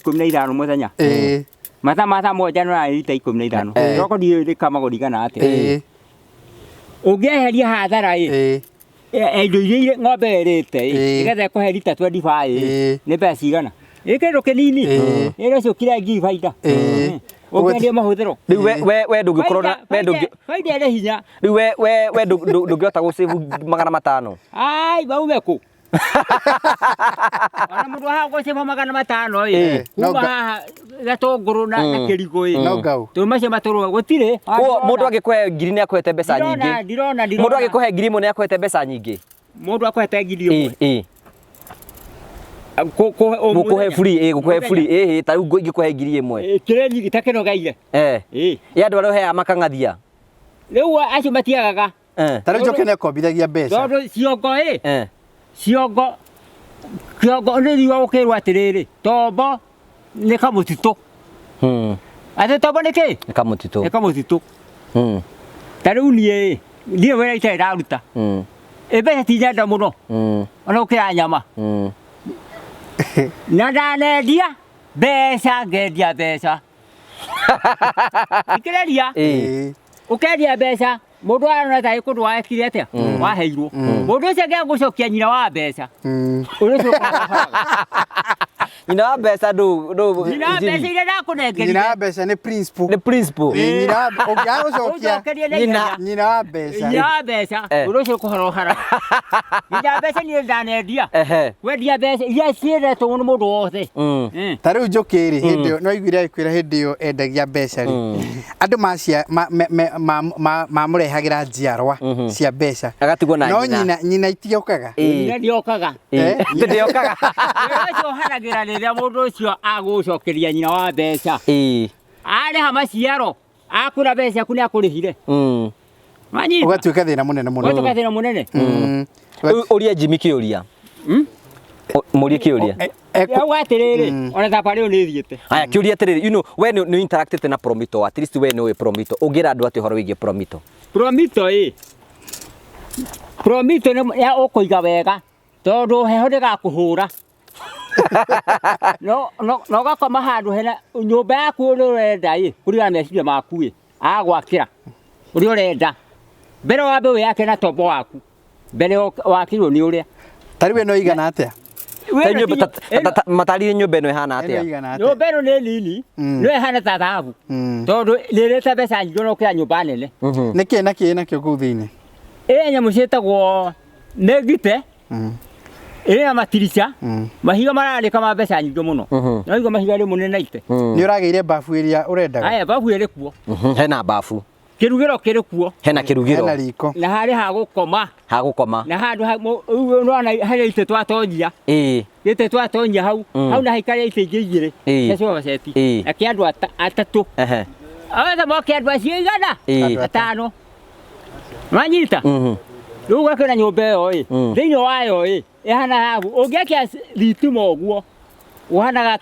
15 mũthenya mata moja no lita 15 roko ndio kama gũrigana atĩ ũngĩeheria hathara indo iria ng'ombe ĩrĩte igethe kũhe lita 25 nĩ mbeca cigana kĩndũ kĩnini ĩrĩcio kĩrengi baida ũngĩendia mahũthĩro rĩu we ndũngĩkorwo na baida ĩrĩ hinya rĩu we ndũngĩhota gũsave 500 ai baume kũ ona mũndũ haha gũsave 500 kuma haha gatũngũrũ na kĩrigũ tũmacio matũrũ gũtirĩ mũndũ angĩkũhe ngiri nĩ akũhete mbeca nyingĩ ndirona mũndũ angĩkũhe ngiri ĩmwe nĩ akũhete mbeca nyingĩ mũndũ akũhete ngiri ĩmwe gũkũhe free ta rĩu ingĩkũhe ngiri ĩmwe kĩrĩ nyingĩ ta kĩnogaire ya andũ arĩa ũheaga makang'athia rĩu acio matiagaga ta rĩu Njuki nĩ akombithagia mbeca tondũ ciongo nĩ riũa gũkĩrwo atĩrĩrĩ tombo nĩ kamũtitũ atĩ tombo nĩ kĩ nĩ kamũtitũ ta rĩu niĩ wĩra itarĩ ndaruta mbeca ti nyenda mũno ona gũkĩra nyama na ndanendia mbeca ngendia mbeca ikĩreria ũkendia mbeca mũndũ arona ta kũndũ waekire atĩa waheirwo mũndũ ũcio angĩgũcokia nyina wa mbeca nyina wa mbeca nyina wa mbeca iria ndakũnengerire nyina wa mbeca nĩ principal ũngĩgũcokia nyina wa mbeca mũndũ ũcio kũhorohara nyina wa mbeca niĩ ndanendia wendia mbeca iria ciendetwo nĩ mũndũ wothe ta rĩu Njuki rĩ hĩndĩ ĩyo no iguire akwĩra hĩndĩ ĩyo endagia mbeca rĩ andũ mamũrehagĩra njiarwa cia mbeca agatigwo na nyina itiokaga nyina ndiokaga ndiokaga ũcio haragĩra rĩrĩa mũndũ ũcio agũcokeria nyina wa mbeca arĩha maciaro akũra mbeca aku nĩ akũrĩhire ũgatuĩka thĩna mũnene ũria Jimmy kĩũria mũrie kĩũria atĩrĩrĩ ona thapa rĩu nĩ thiĩte aya kĩũria atĩrĩrĩ you know we nĩ interacted na Promitto at least we nĩ Promitto ũngĩra andũ atĩ ũhoro wĩgiĩ Promitto nĩ ũkũiga wega tondũ heho ndĩgakũhũra no ũgakoma handũ hena nyũmba yaku ũrĩa ũrenda kũringana na meciria maku agwakĩra ũrĩa ũrenda mbere wambe wĩyake na tombo waku mbere wakirwo nĩ ũrĩa ta rĩu no igana atĩa matarire nyũmba ĩno ĩhana atĩa nyũmba ĩno nĩ nini no ĩhana ta thahabu tondũ nĩrĩte mbeca nyingĩ no kĩa nyũmba nene nĩkĩĩ nakĩo kũu thĩinĩ nyamũ ciĩtagwo nĩ ngite ĩrĩ na matirica mahiga mararĩka ma mbeca nyingĩ mũno no igua mahiga rĩmwe nĩ naite nĩ ũragĩire bafu ĩrĩa ũrendaga aya bafu ĩrĩ kuo hena bafu kĩrugĩro kĩrĩ kuo hena kĩrugĩro hena riko na harĩ hagũkoma na handũ ũrona harĩ itĩ twatonyia itĩ twatonyia hau na haikaria itĩ ingĩ igĩrĩ cia sofa set na kĩandũ atatũ othe moke andũ acio igana atano manyita rĩu gakĩra nyũmba ĩyo thĩinĩ wayo ĩhana habu ũngĩakia thitima ũguo ũhanaga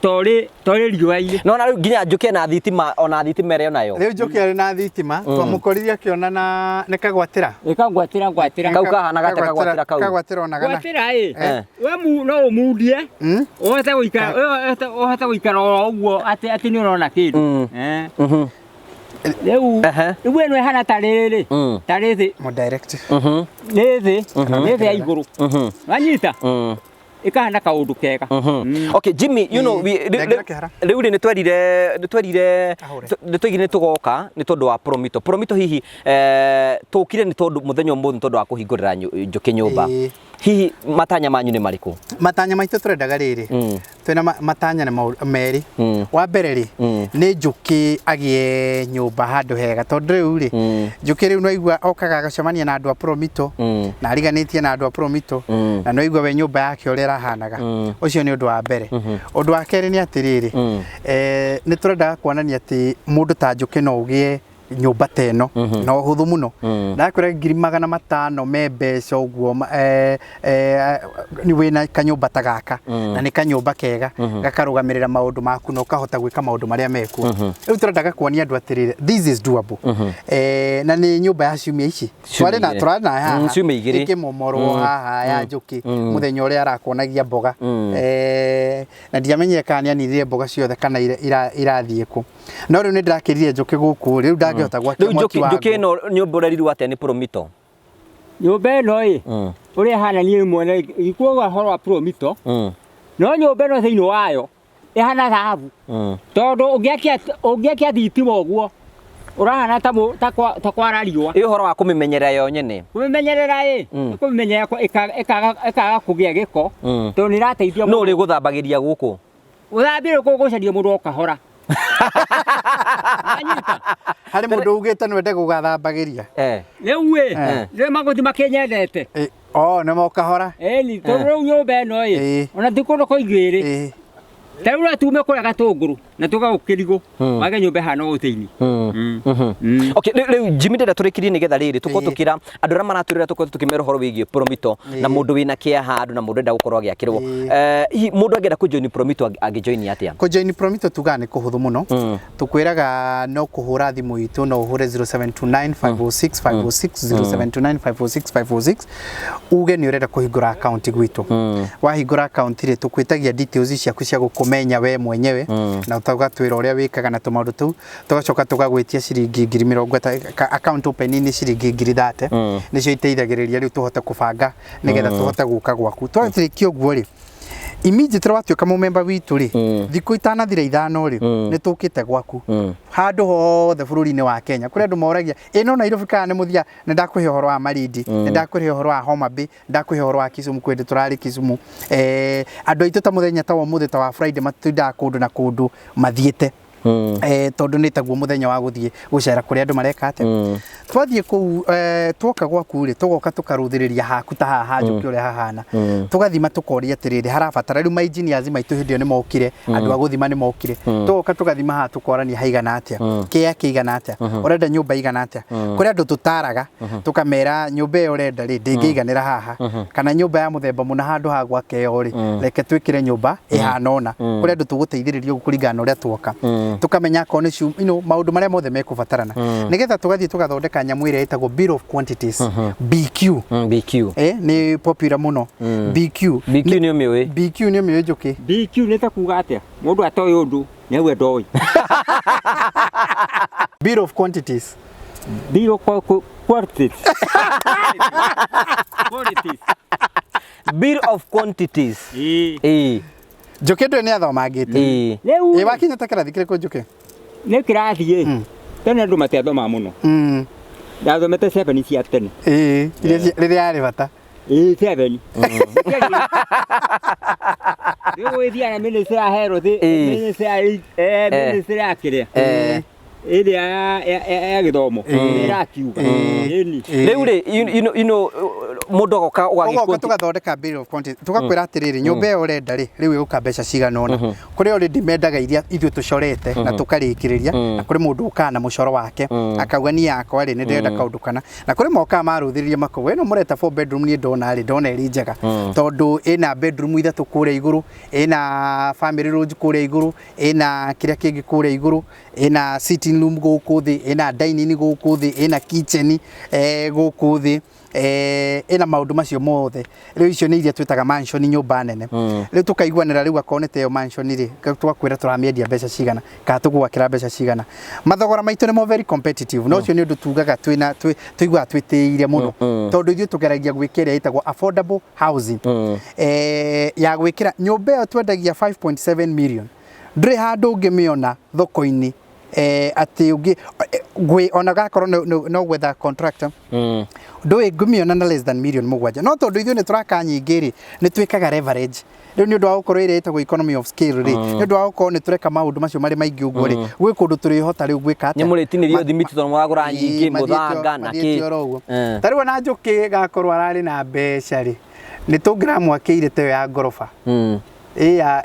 torĩ riũa-inĩ no na rĩu nginya Njuki na thitima ona thitima ĩrĩ nayo rĩu Njuki arĩ na thitima twamũkoririe akĩona na nĩ kagwatĩra kau kahana gate kagwatĩra onaga we no ũmundie ũhote gũikara ũguo atĩ nĩ ũrona kĩndũ rĩu ĩno ĩhana ta rĩrĩ nĩ thĩ ya igũrũ wanyita ikahana kaundu kega okay Jimmy you know rĩu nĩ twerire nĩ tugoka nĩ tondũ wa Promitto hihi tũkire nĩ tondũ mũthenya ũmũthĩ nĩ tondũ wa kũhingũrĩra Njuki nyũmba hihi matanya manyu nĩ marĩkũ matanya maitũ tũrendaga rĩrĩ twĩna matanya merĩ wa mbere rĩ nĩ Njuki agĩe nyũmba handũ hega tondũ rĩu rĩ Njuki rĩu no igua okaga agacemania na andũ a Promitto na ariganĩtie na andũ a Promitto na no igua we nyũmba yake ũrĩa arahanaga ũcio nĩ ũndũ wa mbere ũndũ wa kerĩ nĩ atĩrĩrĩ nĩ tũrendaga kuonania atĩ mũndũ ta Njuki no ũgĩe nyumba teno no huthu muno ndakwira 500,000 me mbeca uguo ni wina kanyumba ta gaka na ni kanyumba kega gakarugamirira maundu maku no kahota gwika maundu maria mekuo riu turendaga kuonia andu atirire this is doable na ni nyumba ya ciumia ici twarĩ na haha ciumia igĩrĩ ikimomorwo haha ya Njuki muthenya uria arakuonagia mboga na ndiamenyire kana anithire mboga ciothe kana irathie ku no riu ni ndirakirire Njuki guku riu ndangihota gwakia mwaki wa Njuki no nyumba ũrerirwo atĩa nĩ Promitto nyumba ĩno uria hana niĩ mwene ikuoga horo wa Promitto no nyumba ĩno thĩinĩ wayo ihana thahabu tondu ũngĩakia thitima ũguo urahana ta kwara riũa ĩ ũhoro wa kũmĩmenyerera yo nyene kũmĩmenyerera kũmĩmenyerera ĩkaga kũgĩa gĩko tondu nĩ ĩrateithia no ũrĩ gũthambagĩria gũkũ ũthambĩre gũcaria mũndũ okahora hari mundu ugite nwende gugathambagĩria riu maguthi makinyendete nĩ mokahora ni tondu riu nyumba ĩno ona ti kũndũ kũingĩ Taura tume kũrĩa gatũngũrũ na tũgagũkĩrigũ wage nyũmba hana ũũ thĩinĩ okay rĩu Jimmy ndĩrenda tũrĩkirie nĩgetha rĩrĩ tũkorwo tũkĩra andũ arĩa maratwĩrĩra tũkorwo tũkĩmera ũhoro wĩgiĩ Promitto na mũndũ wĩna kĩeha andũ na mũndũ enda gũkorwo agĩakĩrwo mũndũ angĩenda kũjoin Promitto angĩjoin atĩa kũjoin Promitto tugaga nĩ kũhũthũ mũno tũkwĩraga no kũhũra thimũ itũ no ũhũre 0729 506 506 0729 506 506 uge nĩ ũrenda kũhingũra account gwitũ wahingũra account rĩ tũkwĩtagia details ciaku cia gũkũmenya we mwenyewe na tugatwĩra ũrĩa wĩkaga na tũmaũndũ tũu tũgacoka tũgagwĩtia ciringi 20,000 account open ni ciringi 30,000 nĩcio iteithagĩrĩria rĩu tũhote kũbanga nĩgetha tũhote gũka gwaku twatĩrĩkia ũguo rĩ immediately watuĩka mũmemba witũ rĩ thikũ itanathira ithano rĩ nĩ tũkĩte gwaku handũ hothe bũrũri-inĩ wa Kenya kũrĩa andũ moragia no Nairobi kana nĩ mũthia nĩ ndakũhe ũhoro wa Malindi nĩ ndakũhe ũhoro wa Homa Bay ndakũhe ũhoro wa Kisumu kwende tũrarĩ Kisumu andũ aitũ ta mũthenya ta wa mũthĩ ta wa Friday matindaga kũndũ na kũndũ mathiĩte tondu nĩ taguo muthenya wa guthie gucera kuri andu mareka ate twathie ku twoka gwaku ri tugoka tukaruthiriria haku ta haha Njuki uri hahana tugathima tukoria atiriri harabatara riu ma engineers maitu hindi ni mokire andu aguthima ni mokire tugoka tugathima ha tukorania haigana atia kia kiigana atia urenda nyumba igana atia kuri andu tutaraga tukamera nyumba iyo urenda ri ndingiiganira haha kana nyumba ya muthemba muna handu ha gwake ori reke twikire nyumba ihana ona kuri andu tuguteithiririo kuringana uria twoka tukamenya ko nĩ maundu maria mothe mekubatarana nigetha tugathie tugathondeka nyamu ĩrĩa ĩtagwo bill of quantities BQ ni popular muno BQ nĩ ũmĩũĩ BQ nĩ ũmĩũĩ Njuki BQ nĩ ta kuga atĩa mũndũ atoĩ ũndũ nĩ we ndoĩ bill of quantities bill of quantities bill of quantities Njuki ndũ nĩ athomangĩte wakinya ta kĩrathi kĩrĩkũ Njuki nĩ kĩrathi tene andũ matiathoma mũno ndathomete 7 cia tene rĩrĩa yarĩ bata 7 rĩu gwĩthia na ministry ya health ministry ya kĩrĩa ĩrĩa ya gĩthomo ĩrakiuga rĩu rĩ mundu agoka ugagĩkwo tugathondeka bill of quantities tugakwĩra atĩrĩrĩ nyũmba ĩyo ũrenda rĩ rĩu ĩgũka mbeca cigana ũna kũrĩ already mendaga iria ithuĩ tũcorete na tũkarĩkĩrĩria na kũrĩ mũndũ ũkaga na mũcoro wake akauga ni yakwa rĩ nĩ ndĩrenda kaũndũ kana na kũrĩ mokaga marũthĩrĩria makauga ĩno mũreta 4 bedroom niĩ ndona ĩrĩ njega tondũ ĩna bedroom ithatũ kũrĩa igũrũ ĩna family room kũrĩa igũrũ ĩna kĩrĩa kĩngĩ kũrĩa igũrũ ĩna sitting room gũkũ thĩ ĩna dining gũkũ thĩ ĩna kitchen gũkũ thĩ ina maundu macio mothe riu icio ni iria twitaga mansion nyumba nene riu tukaiguanira riu akonete yo mansion ri twakwira turamiendia mbeca cigana ka tugwakira mbeca cigana mathogora maitu ni mo very competitive no cio ni undu tugaga twina tuigua twitiire muno tondu ithuĩ tugeragia gwikira itagwo affordable housing ya gwikira nyumba yo twendagia 5.7 million ndri handu ungimiona thoko-ini ati ungi gwe ona gakorwo no gwetha contractor ndũĩ ngũmiona na less than million mũgwanja no tondu ithuĩ nĩ turaka nyingĩ rĩ nĩ twĩkaga leverage rĩu nĩ ũndũ wa gũkorwo ĩrĩa ĩtagwo economy of scale rĩ nĩ ũndũ wa gũkorwo nĩ tũreka maũndũ macio marĩ maingĩ ũguo rĩ gwĩ kũndũ tũrĩhota rĩu gwĩka atĩa nĩ mũrĩtinĩrio thimiti tondũ mũragũra nyingĩ mũthanga na kĩ ta rĩu ona Njuki gakorwo ararĩ na mbeca rĩ nĩ tũngĩramwakĩire ta ĩyo ya ngoroba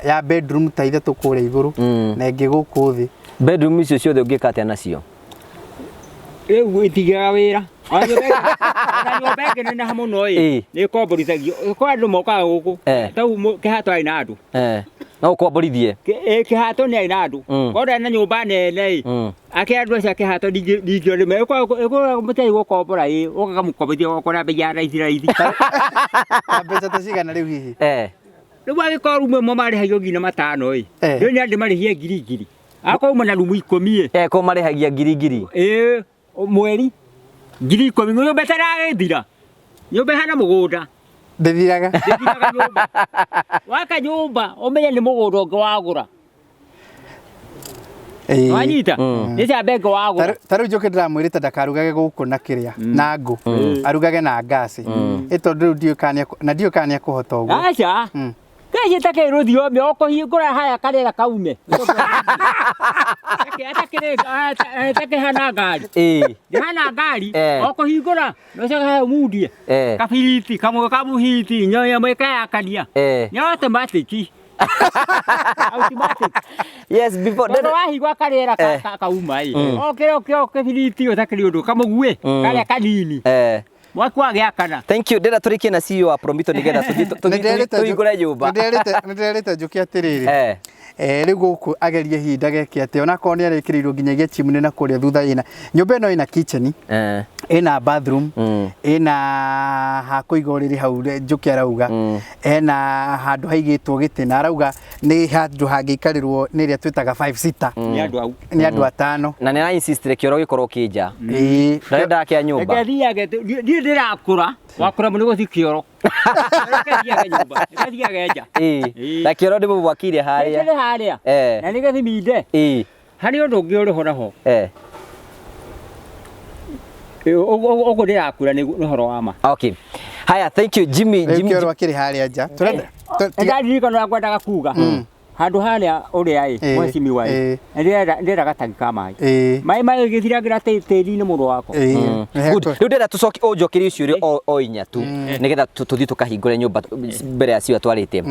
ya bedroom ta ithatũ kũrĩa igũrũ na ĩngĩ gũkũ thĩ bedroom icio ciothe ũngĩka atĩa nacio Rĩu itigaga wĩra. Ona nyũmba ĩngĩ nene mũno ĩ nĩ ĩkomborithagio. Kwa andũ mokaga gũkũ. Tau kĩhato arĩ na andũ. No ũkomborithie. Kĩhato nĩ arĩ na andũ. Korwo na nyũmba nene ĩ. Ake andũ acio kĩhato ndingĩrĩme. Ĩkoragwo mũtei gũkombora ĩ. Ũkaga mũkombithia ũgakora mbei ya raithi. Mbeca ta cigana rĩu hihi? Rĩu agĩkorwo rumu ĩmwe marĩhagio ngina 5 ĩ. Rĩu nĩ andũ marĩhie 1000. Akorwo na rumu 10 ko marĩhagia 1000. Mweri 10,000 nyũmba ĩtaragĩthira. Nyũmba ĩhana mũgũnda. Ndĩthiraga. Ndĩthiraga nyũmba. Waka nyũmba ũmenye nĩ mũgũnda ũngĩ wagũra. Wanyita? Nĩ ciambe ũngĩ wagũra. Ta rĩu Njuki ndĩramwĩrĩte ndakarugage gũkũ na kĩrĩa na ngũ. Arugage na ngasi. Tondũ rĩu ndiũĩ kana nĩekũhota ũguo. Aca. Kaje take rũthiomi ũkũhingũra haya karĩra kaume. Take hana ngari. Hana ngari ũkũhingũra nocaga mundie. Kabiriti kamwe kamuhiti nyoya mweka yakania. Nĩ automatic. Automatic. Yes, before that wahigwa karĩra kauma ĩ. Okay kabiriti ũtakĩrĩ ũndũ kamũgue karĩa kanini. Mwakwa gĩakana. Thank you. Ndĩra tũrĩkie na CEO wa Promitto nĩgetha tũhingũre nyũmba. Nĩndĩrĩte Njuki atĩrĩrĩ. Rĩu gũkũ agerie ihinda geke atĩ ona korwo nĩ arĩkĩrĩirwo nginyagia chimney na kũrĩa thutha ĩna. Nyũmba ĩno ĩna kitchen. Ĩna bathroom. Ĩna ha kũiga ũrĩrĩ hau Njuki arauga. Ena handũ haigĩtwo gĩtĩ na arauga nĩ handũ hangĩikarĩrwo nĩ ĩrĩa twĩtaga 5-seater. Nĩ andũ atano. Na nĩ insist kĩoro gĩkorwo kĩnja. Ndarenda kĩa nyũmba. Ngathiaga ndĩrakũra wakũra mũno gũthi kĩoro. Ngathiaga nyũmba. Ngathiaga nja. Na kĩoro ndĩmũbwakire harĩa. Harĩa. Na nĩ gathiminde. Harĩ ũndũ ũngĩ ũrĩ ho naho. Ũguo ndĩrakũra nĩ ũhoro wa ma. Okay. Haya, thank you Jimmy. Kĩoro akĩrĩ harĩa nja. Tũrenda. Ndaririkanwo ngwendaga kuga. Handũ harĩa ũrĩa mwecimi wa ndĩrenda gatagi ka maĩ. Maĩ magĩthiragĩra tĩri-inĩ mũndũ wako. Rĩu ndĩrenda tũcokie ũnjokerie ũcio ũrĩ o inya tu nĩgetha tũthiĩ tũkahingũre nyũmba mbere ya cio atwarĩte.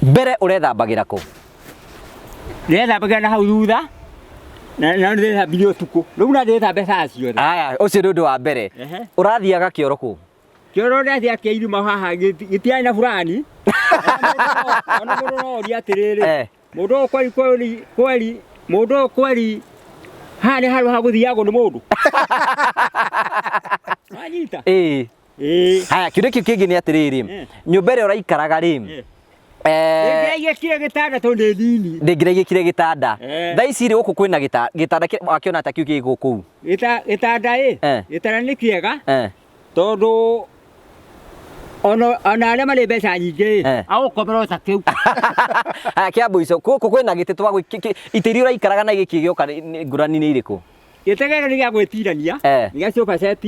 Mbere ũrethambagĩra kũ? Ndĩrethambagĩra na hau thutha na ndĩrethambirie ũtukũ. Rĩu na ndĩrethambe saa ciothe. Aya, ũcio nĩ ũndũ wa mbere. Ũrathiaga kĩoro kũ? Kĩoro ndĩrathiaga kĩa irima haha gĩtiarĩ na burani. Ona mũndũ no oria atĩrĩrĩ. Mũndũ kweri haha nĩ handũ ha gũthiagwo nĩ mũndũ. Wanyita? Haya, kĩũria kĩu kĩngĩ nĩ atĩrĩrĩ. Nyũmba ĩrĩa ũraikaraga rĩ. Ndĩngĩraigĩkire gĩtanda tondũ nĩ nini. Ndĩngĩraigĩkire gĩtanda. Thaa ici rĩ gũkũ kwĩna gĩtanda wakĩona ta kiu gĩgũ kũu. Gĩtanda gĩtanda nĩ kĩega. Tondũ ona arĩa marĩ mbeca nyingĩ agũkomera ta kĩu. Kĩa mũico gũkũ kwĩna gĩtĩ twa itĩ iria ũraikaraga na gĩkĩ gĩoka ngũrani nĩ irĩkũ? Gĩtĩ gĩkĩ nĩ gĩa gwĩtirania. Nĩ gĩa sofa set.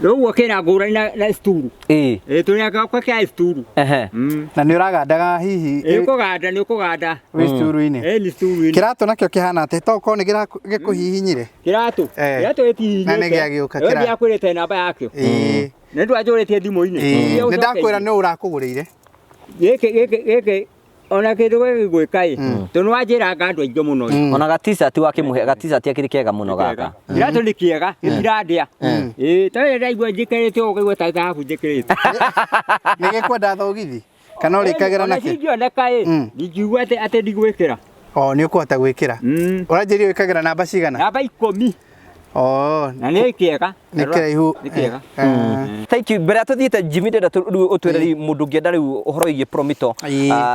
Rĩu kĩna ngũrani na sturu. Tũrĩaga kwa kĩa sturu. Na nĩ ũragandaga hihi? Nĩ ũkũganda. Wĩ sturu-inĩ? Nĩ sturu-inĩ. Kĩratũ nakĩo kĩhana atĩ to korwo nĩ gĩkũhihinyire? Kĩratũ gĩtihihinyĩte. Na nĩ gĩagĩũka kĩratũ. Nĩ ndakwĩrĩte namba yakĩo. Nĩ ndwanjũrĩtie thimũ-inĩ. Nĩ ndakwĩra nĩ ũrakũgũrĩire. Gĩkĩ ona kĩndũ gĩgwĩka tondũ wanjĩranga andũ aingĩ mũno. Ona ga-t-shirt wakĩmũhe ga-t-shirt akĩrĩ kega mũno gaka. Kĩratũ nĩ kĩega gĩtirandĩa. Tondũ ndaigua njĩkĩrĩte ũkaigua ta thahabu njĩkĩrĩte. Nĩ gĩkwenda thogithi kana ũrĩkagĩra nakĩ? Ndingĩoneka ndingiugua atĩ ndigwĩkĩra. Nĩ ũkũhota gwĩkĩra. Ũranjĩria wĩkagĩra namba cigana? Namba 10. Na nĩ kĩega. Nĩ kĩraihu. Nĩ kĩega. Thank you. Mbere tũthiĩte Jimmy ndĩrenda ũtwĩre mũndũ ũngĩenda rĩu ũhoro wĩgiĩ Promitto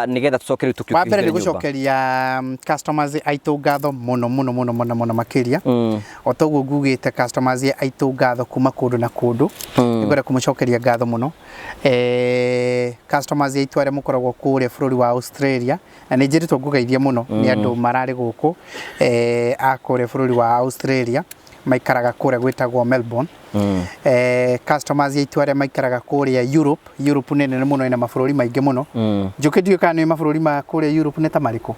nĩgetha tũcoke rĩu tũkĩũkĩrĩre nyũmba. Wa mbere nĩ gũcokeria customers aitũ ngatho mũno makĩria. O toguo ngugĩte customers aitũ ngatho kuma kũndũ na kũndũ. Nĩngwenda kũmũcokeria ngatho mũno. Customers aitũ arĩa mũkoragwo kũrĩa bũrũri wa Australia na nĩ njĩrĩtwo ngũgeithie mũno nĩ andũ mararĩ gũkũ a kũrĩa bũrũri wa Australia maikaraga kũrĩa gwĩtagwo Melbourne. Customers aitũ arĩa maikaraga kũrĩa Europe nĩ nene mũno ina mabũrũri maingĩ mũno. Njuki ndiũĩ kana nĩ mabũrũri ma kũrĩa Europe nĩ ta marĩkũ?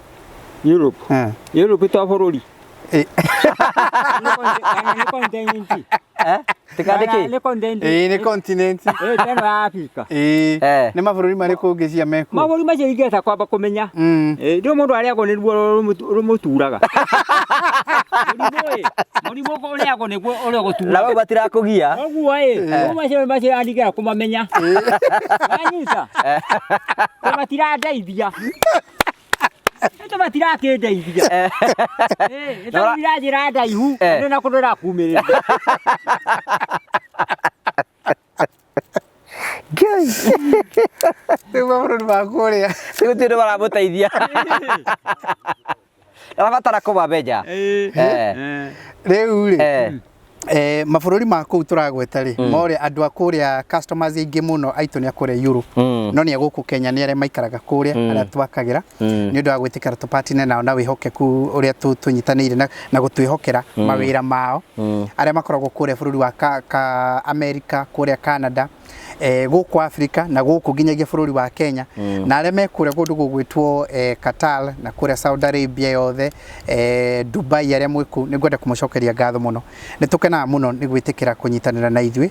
Europe to bũrũri. Nĩ continent. Tikandĩki? Nĩ continent. Teno ya Afrika. Nĩ mabũrũri marĩkũ ũngĩcia mekuo? Mabũrũri macio ingĩhota kwamba kũmenya. Ndio mũndũ arĩagwo nĩ ruo rũmũturaga. Mũrimũ ko ũrĩa go nĩguo ũrĩa gũtuura. Na wewe batirakũgia. Ũguo macio andikĩra kũmamenya. Anyita. Batirandeithia. Eto batirakĩndeithia. Eto biranjĩra ndaihu, na kũndora kumĩrĩria. Ngai. Rĩu maũndũ ma kũrĩa. Rĩu tũndũ baramũteithia. Arabatara kũbabeja. Rĩu rĩ. Mabũrũri ma kũu tũragweta rĩ, morĩa andũ a kũrĩa customers aingĩ mũno aitũ nĩ a kũrĩa Europe. No nĩ a gũkũ Kenya nĩ arĩa maikaraga kũrĩa arĩa twakagĩra. Nĩ ũndũ wa gwĩtĩkĩra tũpartner nao na wĩhokeku ũrĩa tũnyitanĩire na gũtwĩhokera mawĩra mao. Arĩa makoragwo kũrĩa bũrũri wa America, kũrĩa Canada, gũkũ Africa na gũkũ nginyagia bũrũri wa Kenya. Na arĩa me kũrĩa kũndũ gũgwĩtwo Qatar na kũrĩa Saudi Arabia yothe, Dubai arĩa mwĩ kũu, nĩ ngwenda kũmũcokeria ngatho mũno. Nĩ tũkenaga mũno nĩ gwĩtĩkĩra kũnyitanĩra na ithuĩ,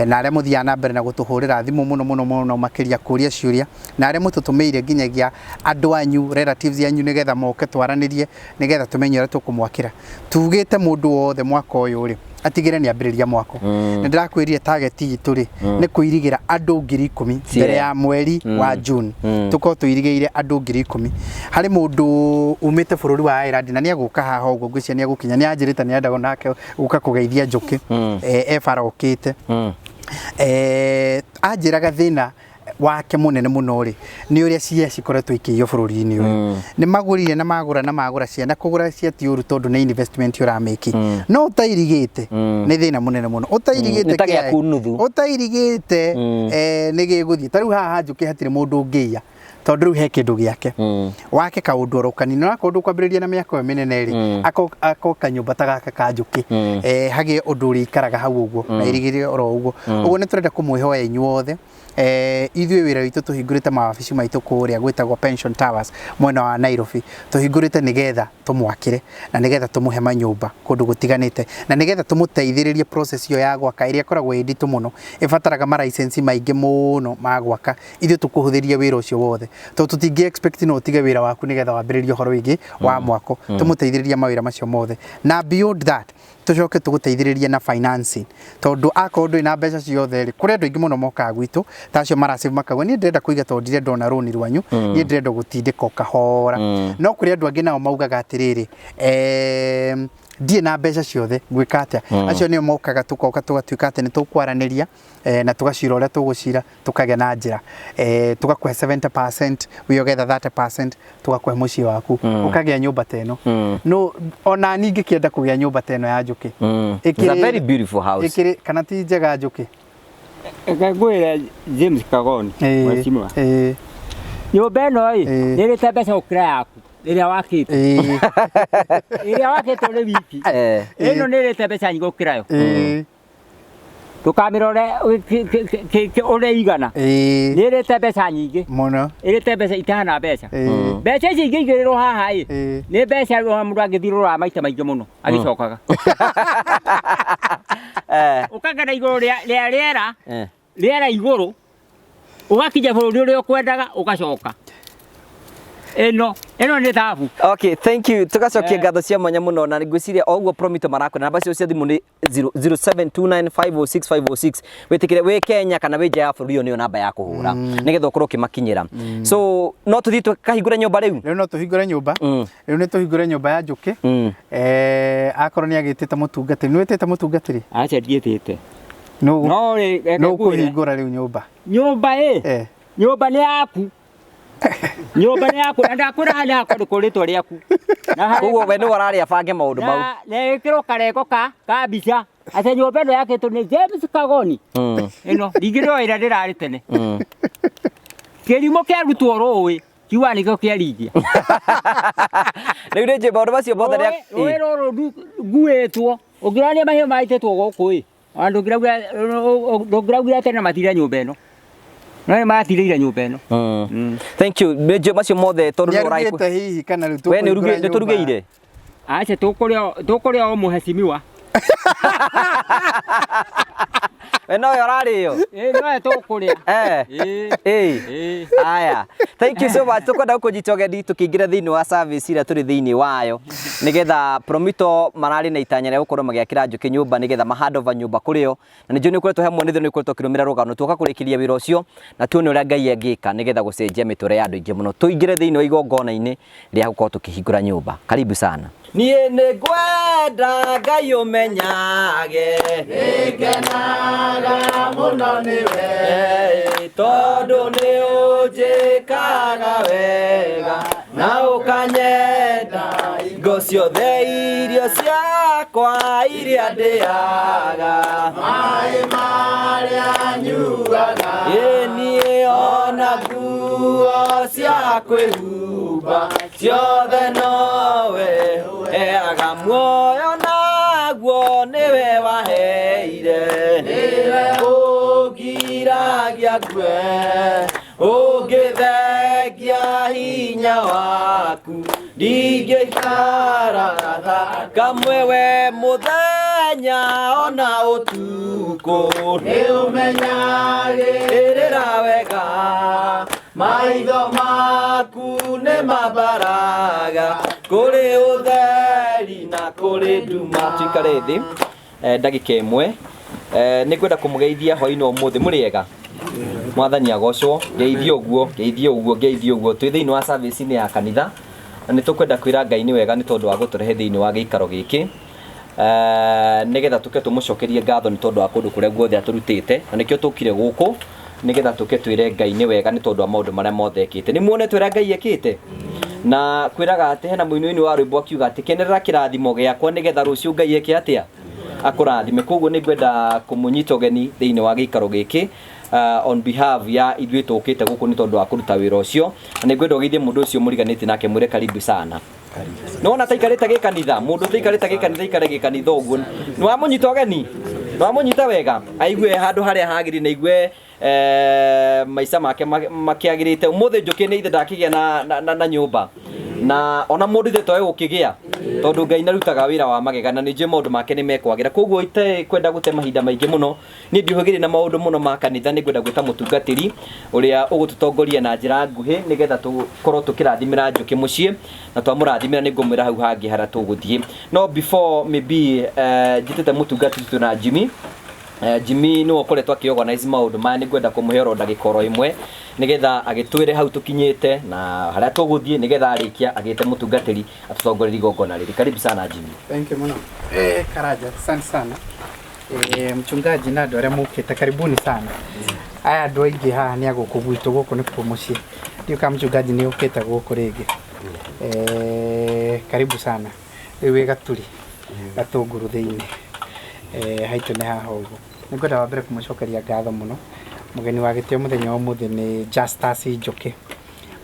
na arĩa mũthiaga na mbere na gũtũhũrĩra thimũ mũno makĩria kũria ciũria, na arĩa mũtũtũmĩire nginyagia andũ anyu, relatives anyu nĩgetha moke twaranĩrie nĩgetha tumenye ũrĩa tũkũmwakĩra. Tugĩte mũndũ wothe mwaka ũyũ rĩ atigire nĩ ambĩrĩria mwako. Nĩ ndĩrakwĩrire target itũ rĩ nĩ kũirigĩra andũ 10,000 mbere ya mweri wa June. Tũkorwo tũirigĩire andũ 10,000. Harĩ mũndũ umĩte bũrũri wa Ireland na nĩ agũka haha ũguo ngwĩciria nĩ agũkinya, nĩ anjĩrĩte nĩ endaga nake gũka kũgeithia Njũkĩ. Ebara okĩte. Anjĩraga thĩna wake munene muno ri ni uria cia cikoretwo ikĩio bũrũri-inĩ ũyũ. Nĩ magũrire na magũra ciana, kũgũra cia ti ũru tondũ nĩ investment ũramĩki, no ũtairigĩte nĩ thĩna munene muno. Ũtairigĩte nĩ gĩgũthiĩ. Ta rĩu haha Njũkĩ hatirĩ mũndũ ũngĩia tondũ rĩu he kĩndũ gĩake wake kaũndũ oro kanini, na kaũndũ kwambĩrĩria na mĩaka mĩnene rĩ ako kanyũmba ta gaka ka Njũkĩ hagĩe ũndũ ũrĩa ikaraga hau ũguo na irigĩre oro ũguo. Ũguo nĩ tũrenda kũmwĩhoya inyuothe ithuĩ wĩra witũ tũhingũrĩte mawabici maitũ kũrĩa gwĩtagwo Pension Towers mwena wa Nairobi. Tũhingũrĩte nĩgetha tũmwakĩre na nĩgetha tũmũhe manyũmba kũndũ gũtiganĩte, na nĩgetha tũmũteithĩrĩrie process iyo ya gwaka ĩrĩa ĩkoragwo ĩ nditũ mũno, ĩbataraga ma-license maingĩ mũno ma gwaka. Ithuĩ tũkũhũthĩria wĩra ũcio wothe tondũ tũtingĩ expect no ũtige wĩra waku nĩgetha wambĩrĩrie ũhoro wĩgiĩ wa mwako. Tũmũteithĩrĩria mawĩra macio mothe, na beyond that tucoke tũgũteithĩrĩrie na financing tondu akorwo ndũrĩ na mbeca ciothe rĩ, kũrĩ andũ aingĩ mũno mokaga gwitũ ta acio marasave makagwa niĩ ndĩrenda kũiga tondũ ndirenda ona rũni rwanyu, niĩ ndĩrenda gũtindĩka kahora. No kũrĩ andũ angĩ nao maugaga atĩrĩrĩ ndiĩ na mbeca ciothe gwĩka atĩa. Acio nĩo mokaga tũgoka tũgatuĩka atĩ nĩ tũkwaranĩria na tũgacira ũrĩa tũgũcira, tũkagĩa na njĩra, tũgakũhe 70%, we ũgetha 30%, tũgakũhe mũciĩ waku ũkagĩa nyũmba ta ĩno. No ona ningĩ kĩenda kũgĩa nyũmba ta ĩno ya Njũkĩ, it's a very beautiful house, kana ti njega Njũkĩ? Ngwĩra James Kagoni mwecimwa, nyũmba ĩno nĩ ĩrĩte mbeca gũkĩra yaku ĩrĩa wakĩte, ĩrĩa wakĩte ũrĩ wiki, ĩno nĩ ĩrĩte mbeca nyingĩ gũkĩra yo. Tukamĩrore ũrĩa igana, nĩ ĩrĩte mbeca nyingĩ mũno, ĩrĩte mbeca itahana mbeca. Mbeca ici ingĩ igĩrĩrwo haha nĩ mbeca mũndũ angĩthirũra maita maingĩ mũno agĩcokaga. Ũkagera igũrũ rĩa rĩera igũrũ, ũgakinya bũrũri ũrĩa ũkwendaga ũgacoka. Eno nĩ thabu. Okay, thank you. Tugacokia ngatho cia mwanya muno na ngwĩciria o ũguo Promitto marakũna namba cio cia thimũ nĩ 0729506506. Wĩtĩkĩre wĩ Kenya kana wĩ nja ya bũrũri, nĩyo namba ya kũhũra nĩgetha ũkorwo ũkĩmakinyĩra. So no tũthiĩ tũkahingũre nyũmba rĩu. Rĩu no tũhingũre nyũmba. Rĩu nĩ tũhingũre nyũmba ya Njũkĩ. Akorwo nĩ agĩtĩte mũtungatĩri. Nĩ wĩtĩte mũtungatĩri? Aca ndiĩtĩte. No kũhingũra rĩu nyũmba. Nyũmba nyũmba nĩ yaku. Nyũmba nĩ yaku, na ndakwĩra haha nĩ kũrĩtwo rĩaku. Koguo we nĩ ũrarĩ abange maũndũ mau. Na ĩkĩrwo kareko ka mbica atĩ nyũmba ĩno yakĩtwo nĩ James Kagoni. Ĩno ndingĩrĩ o ĩrĩa ndĩrarĩ tene. Kĩrimũ kĩarutwo rũĩ kiuga nĩkĩo kĩaringia. Rĩu nĩ maũndũ macio mothe rũĩ rũrũ nguĩtwo, ũngĩrania mahiũ maitĩtwo gũkũ ndũngĩraugire tene matire nyũmba ĩno. No matirĩire nyũmba ĩno. Thank you. Nĩ macio mothe tondũ nĩ ũraigua hihi kana rĩu we nĩ tũrugĩire. Aca tũkũrĩa o mũhecimiwa. we no yorari yo no tukuria aya thank you so much tukwenda kujitogendi tukiingira thiini wa service ira turi thiini wayo nigetha Promitto marari na itanya ria gukorwo magiakira njuki nyumba nigetha mahando nyumba kurio na ni njuni kwetu hemwe nithu ni kwetu kirumira rugano tuka kurikiria wira ucio na tuone uria Ngai angika nigetha gucenjia miture ya andu ingi muno tuingire thiini wa igongona-ini ria gukorwo tukihingura nyumba karibu sana nie ne gwenda Ngai umenyage ngenaga muno niwe tondu ni unjikaga wega na ukanyenda ngo ciothe irio ciakwa iria ndiaga mai maria nyuaga nie ona nguo cia kwĩhumba ciothe nowe eaga muoyo naguo niwe waheire niwe ũngiragia ngue ũngĩthengia hinya waku ndingĩikara kamwe we mũthenya ona ũtukũ nĩũmenyagĩrĩra wega maitho maku nĩ mambaraga kũrĩ ũtheri na kũrĩ nduma tuikare thĩ ndagĩka ĩmwe nĩngwenda kũmũgeithia hwaĩ-inĩ ũmũthĩ mũrĩega mwathani agocwo geithio ũguo twĩ thĩinĩ wa service -inĩ ya kanitha na nĩ tũkwenda kwĩra Ngai nĩ wega nĩ tondũ wa gũtũrehe thĩinĩ wa gĩikaro gĩkĩ nigetha tuke tumucokerie ngatho ni tondu wa kundu kuria guothe aturutite na nikio tukire guku nigetha tuke twire Ngai ni wega ni tondu wa maundu maria mothe ekite ni muone twira Ngai ekite na kwiraga ati hena muini wa rwimbo akiuga ati kenerera kirathimo giakwa nigetha rucio Ngai eke atia akurathime koguo ni ngwenda kumunyita ugeni thiini wa giikaro giki on behalf ya ithuĩ tukite guku ni tondu wa kuruta wira ucio na ni ngwenda ugeithie mundu ucio muriganite nake mwire karibu sana nona taikarite gikanitha mundu taikarite gikanitha ikare gikanitha uguo ni wa munyita ugeni ni wa munyita wega aigue handu haria hagiri na igue maica make makiagirite umuthi njuki ni ithe ndakigia na nyumba na ona mundu ithe toe gukigia tondu Ngai narutaga wira wa magega na nije maundu make ni mekwagira koguo ite kwenda gute mahinda maingi muno ni ndiuhagire na maundu muno ma kanitha ni kwenda gwita mutungatiri uria ugututongoria na njira nguhi nigetha tukorwo tukirathimira njuki mucii na twamurathimira ni ngumwira hau hangi hara tuguthie no before maybe njitete mutungatiri tuna Jimmy Jimmy no okoretwo akiorganize maundu maya ni ngwenda kumuhero ndagikoro imwe nigetha agitwire hau tukinyite na haria tuguthie nigetha arikia agite mutungatiri atutongorerie igongona riri karibu sana Jimmy thank you muno Karaja asante sana mchungaji na andu aria mukite karibuni sana aya andu aingi haha ni aguku gwitu guku ni kumusii ndio kama mchungaji ni ukite guku ringi karibu sana riu gaturi gatunguru thiini haitu ne haha uguo ningwenda wa mbere kumucokeria ngatho muno mugeni wa gitio muthenya wa muthi ni Justus Njuki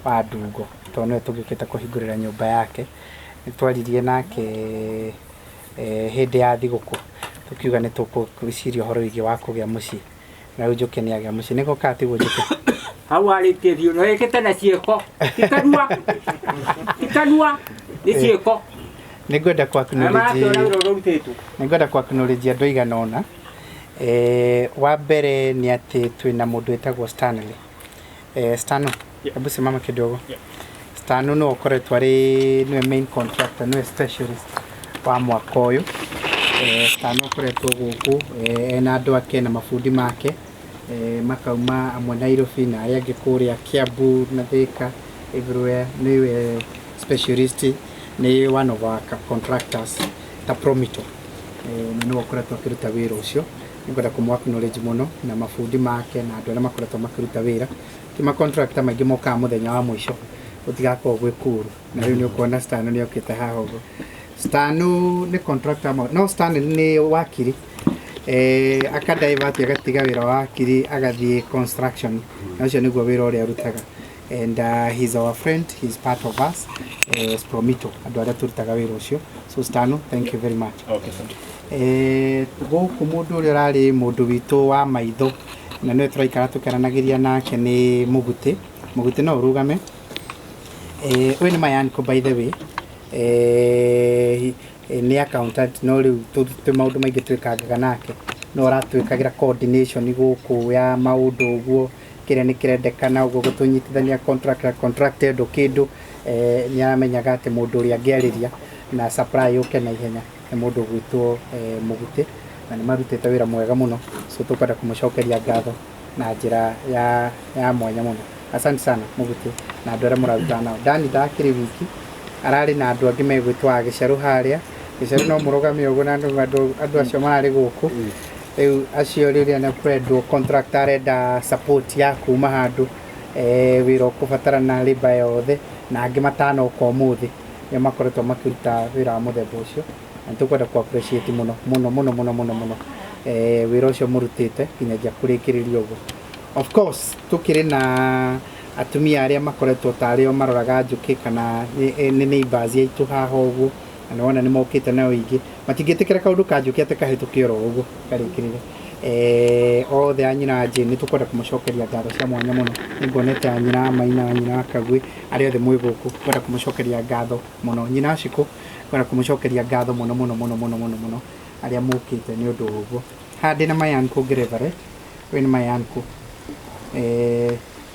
wa Ndungo tondu tugikita kuhingurira nyumba yake nitwaririe nake hindi ya thiguku tukiuga ni tukuciria uhoro wigi wa kugia mucii na riu Njuki ni agia mucii niko katiguo Njuki hau arĩtie no ekĩte na ciĩko tikanua nĩ ciĩko ningwenda kwa acknowledge andu aigana ona wa mbere ni ati twina mundu etagwo Stanley Stano hebu simama kidogo Stano no okoretwo ari niwe main contractor niwe specialist wa mwaka uyu Stano okoretwo guku ena andu ake na mafundi make makauma amwe Nairobi na aria angi kuria Kiambu na Thika everywhere niwe specialist ni one of our contractors ta Promitto ni wakoretwo akiruta wira ucio ngwenda kumwacknowledge muno na mafundi make na andu aria makoretwo makiruta wira ti ma contractor maingi moka muthenya wa mwisho utigako gwikuru na riu ni ukona Stano ni okite haha uguo Stano ni contractor no Stano ni wakiri akadivert agatiga wira wa wakiri agathie construction na ucio niguo wira uria arutaga and he's our friend, he's part of us as Promitto andu aria turutaga wira ucio so Stano thank you very much okay guku mundu uria rari mundu witu wa maitho na niwe turaikara tukaranagiria nake ni Muguti no urugame we ni my uncle by the way ni accountant no riu tu maundu maingi twikaga nake no ratwikagira coordination guku ya maundu uguo kire ni kirendekana uguo gutunyitithania contractor do kindu ni aramenyaga ati mundu uri angiariria na supply yuke na ihenya ni mundu gwitwo Muguti na ni marutite wira mwega muno so tukwenda kumucokeria ngatho na njira ya mwanya muno. Asante sana Muguti na andu aria muraruta nao. Dani ndakiri wiki arari na andu angi megwitwa Giceru haria Giceru no murugamia uguo na andu acio marari guku riu acio riria na kwendwo contractor arenda support ya kuma handu wira ukubatara na labor yothe na angi matano kwa muthi ni makoretwo makiruta wira muthemba ucio na tukwenda ku appreciate muno wira ucio murutite kinyagia kurikiriria uguo. Of course tukiri na atumia aria makoretwo tario maroraga Njuki kana ni neighbors yaitu haha uguo na wona ni mokite na wingi matingitikira kaundu ka Njuki atakahitukio uguo karikirire othe anyina aje ni tukwenda kumucokeria ngatho cia mwanya muno ngonete anyina Maina anyina Kagwi ari othe mwi guku kwenda kumucokeria ngatho muno nyina Ciku kwenda kumucokeria ngatho muno aria mukite ni undu uguo handi na mayanku ngerevare we ni mayanku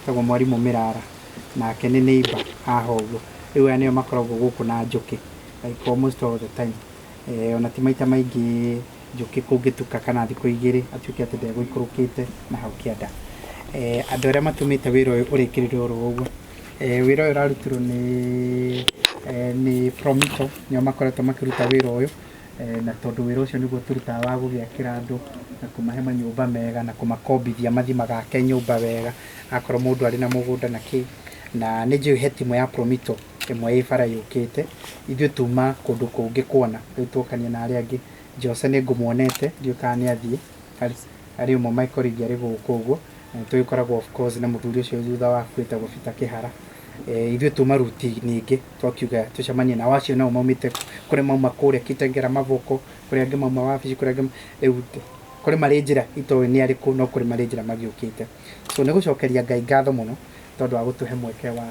tagwo mwarimu Mirara nake ni neighbor haha uguo riu anio makoragwo guku na Njuki like almost all the time ona ti maita maingi Njuki kungituka kana thiku igiri atuike ati ndegũikurukite na hau kianda andu aria matumite wira uyu urikirire uguo wira uyu rarutirwo ni Promitto nio makoretwo makiruta wira uyu na tondu wira ucio niguo turutaga wa gugiakira andu na kumahe manyumba mega na kumakombithia mathima gake nyumba wega akorwo mundu ari na mugunda na ki na ni njiu he timu ya Promitto imwe ibara yukite ithuĩ tuma kundu kungi kuona riu tukania na aria angi Jose ni ngumuonete ndiuka ni athie ari umwe Michael Igi ari guku uguo tuikoragwo of course na muthuri ucio thutha wa kwita gubita kihara ithuĩ tuma ruti ningi twakiuga tucemanie na wacio na maumite kuri mauma kuria Kitengera Mavuko kuri angi mauma wabici kuri angi riu kuri mari njira itoĩ ni ariku no kuri mari njira magiukite so ni gucokeria Ngai ngatho muno tondu wa gutuhe mweke wa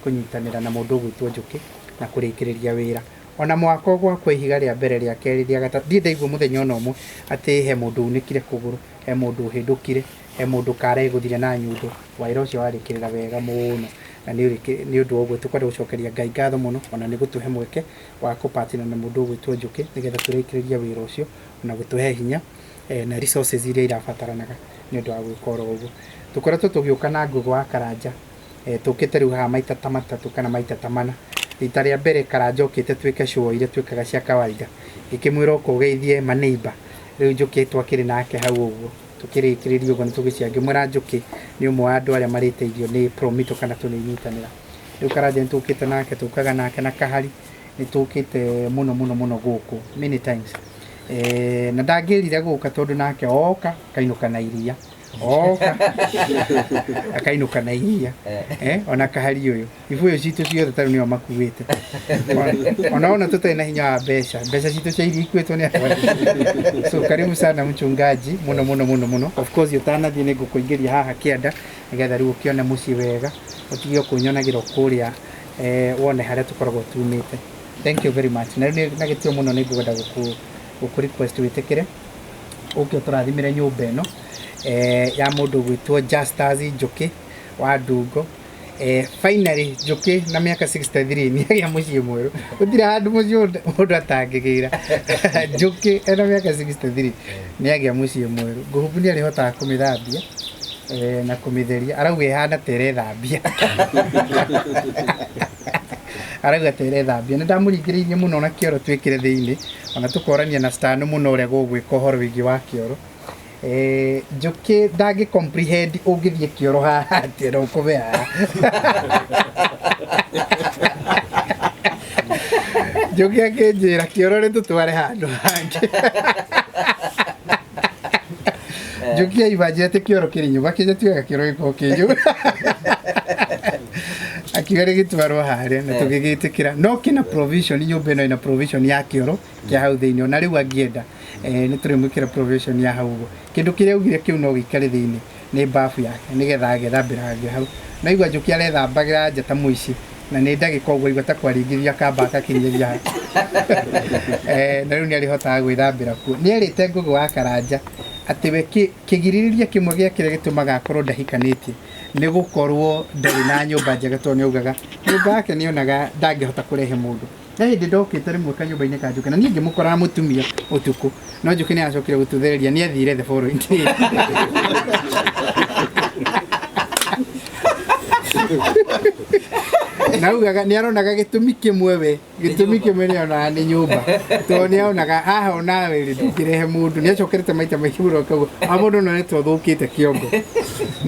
kunyitanira na mundu gwitwo Njuki na kurikiriria wira ona mwaka ogwa kwa ihiga ria mbere ria keri ria gatatu ndithaigu muthenya ona umwe ati he mundu unikire kuguru he mundu uhindukire he mundu kare guthire na nyundo waira ucio warikirira wega muno na ni undu ogwo tukwenda gucokeria Ngai ngatho muno ona ni gutuhe mweke wa kupatina na mundu gwitwo Njuki nigetha turikiriria wira ucio na gutuhe hinya na resources iria irabataranaga ni undu wa gwikora ogwo tukoretwo tugiuka na ngugu wa Karanja tukite riu ha maita ta matatu kana maita ta mana rita ria mbere Karanja ukite twike show iria twikaga cia kawaida ikimwira kugeithie maneiba riu Njuki twakiri nake hau uguo tukirikiririo uguo nitugiciange mwira Njuki ni umwe wa andu aria mariteithio ni Promitto kana tuninyitanira riu Karanja tukite nake tukaga nake na kahari nitukite muno guku many times na ndangirire guka tondu nake oka kainuka na iria oka akainuka na iria ona kahari uyu ibuyo citu ciothe taru nio makuite ona tutena hinya wa mbeca citu cia iria ikuitwo ni so karibu sana mchungaji muno of course utanathie ni ngukuingiria haha kianda nigetha riu ukione mucii wega utigio kunyonagira kuria wone haria tukoragwo tumite. Thank you very much na gitio muno ni ngwenda guku request witikire ukio turathimire nyumba eno ya mundu gwitwo Justas Njuki wa Ndungo finally Njuki na miaka 63 ni agia mucii mweru uthira handu mucii mundu atangigira Njuki ena miaka 63 ni agia mucii mweru nguhubu ni arihotaga kumithambia na kumitheria arauga ihana tere thambia arauga tere thambia ni ndamuringiririe muno na kioro twikire thiini ona tukorania na stand muno uria gugwika horo wingi wa kioro Njuki ndagi comprehend ungithie kioro haha ati no kubea Njuki akinjira kioro ri tutware handu hangi Njuki aibaje ati kioro kiri nyumba kije tuega kioro giko kinyu akigari gitwarwo haria na tugigitikira no kina provision nyumba ino ina provision ya kioro kia hau thiini ona riu angienda ni turimwikira provision ya hau kindu kiria ugire kiu no gikare thiini ni bafu yake nigetha agethambira hau na igwa Njuki arethambagira njata muici na nä ndagä ka å guo igwata kwaringithia kamba akakinyä na rä u nä arä hotaga gwä thambä ra kuo nä erä te ngå wa Karanja atä we kä girä rä ria kä mwe gä a kä rä a gä tå maga akorwo ndahikanä tie nä gå korwo ndarä na nyå mba njega tondå nä augaga nyå mba yake nä onaga ndangä hota kå rehe må ndå na hä ndä ndokä te rä mwe kanyå mba-inä ka Njuki na niä ngä må kora må tumia å tukå no Njuki nä acokire gå tå thereria nä athire the following day naugaga nä aronaga gä tå mi kä mwe we gä tå mi kä mwe nä onaga nä nyå mba tondå nä aronaga haha onawe rä ndå ngä rehe må ndå nä acokerete maita maingä må rokaguo a må ndå no netwo thå kä te kä ongo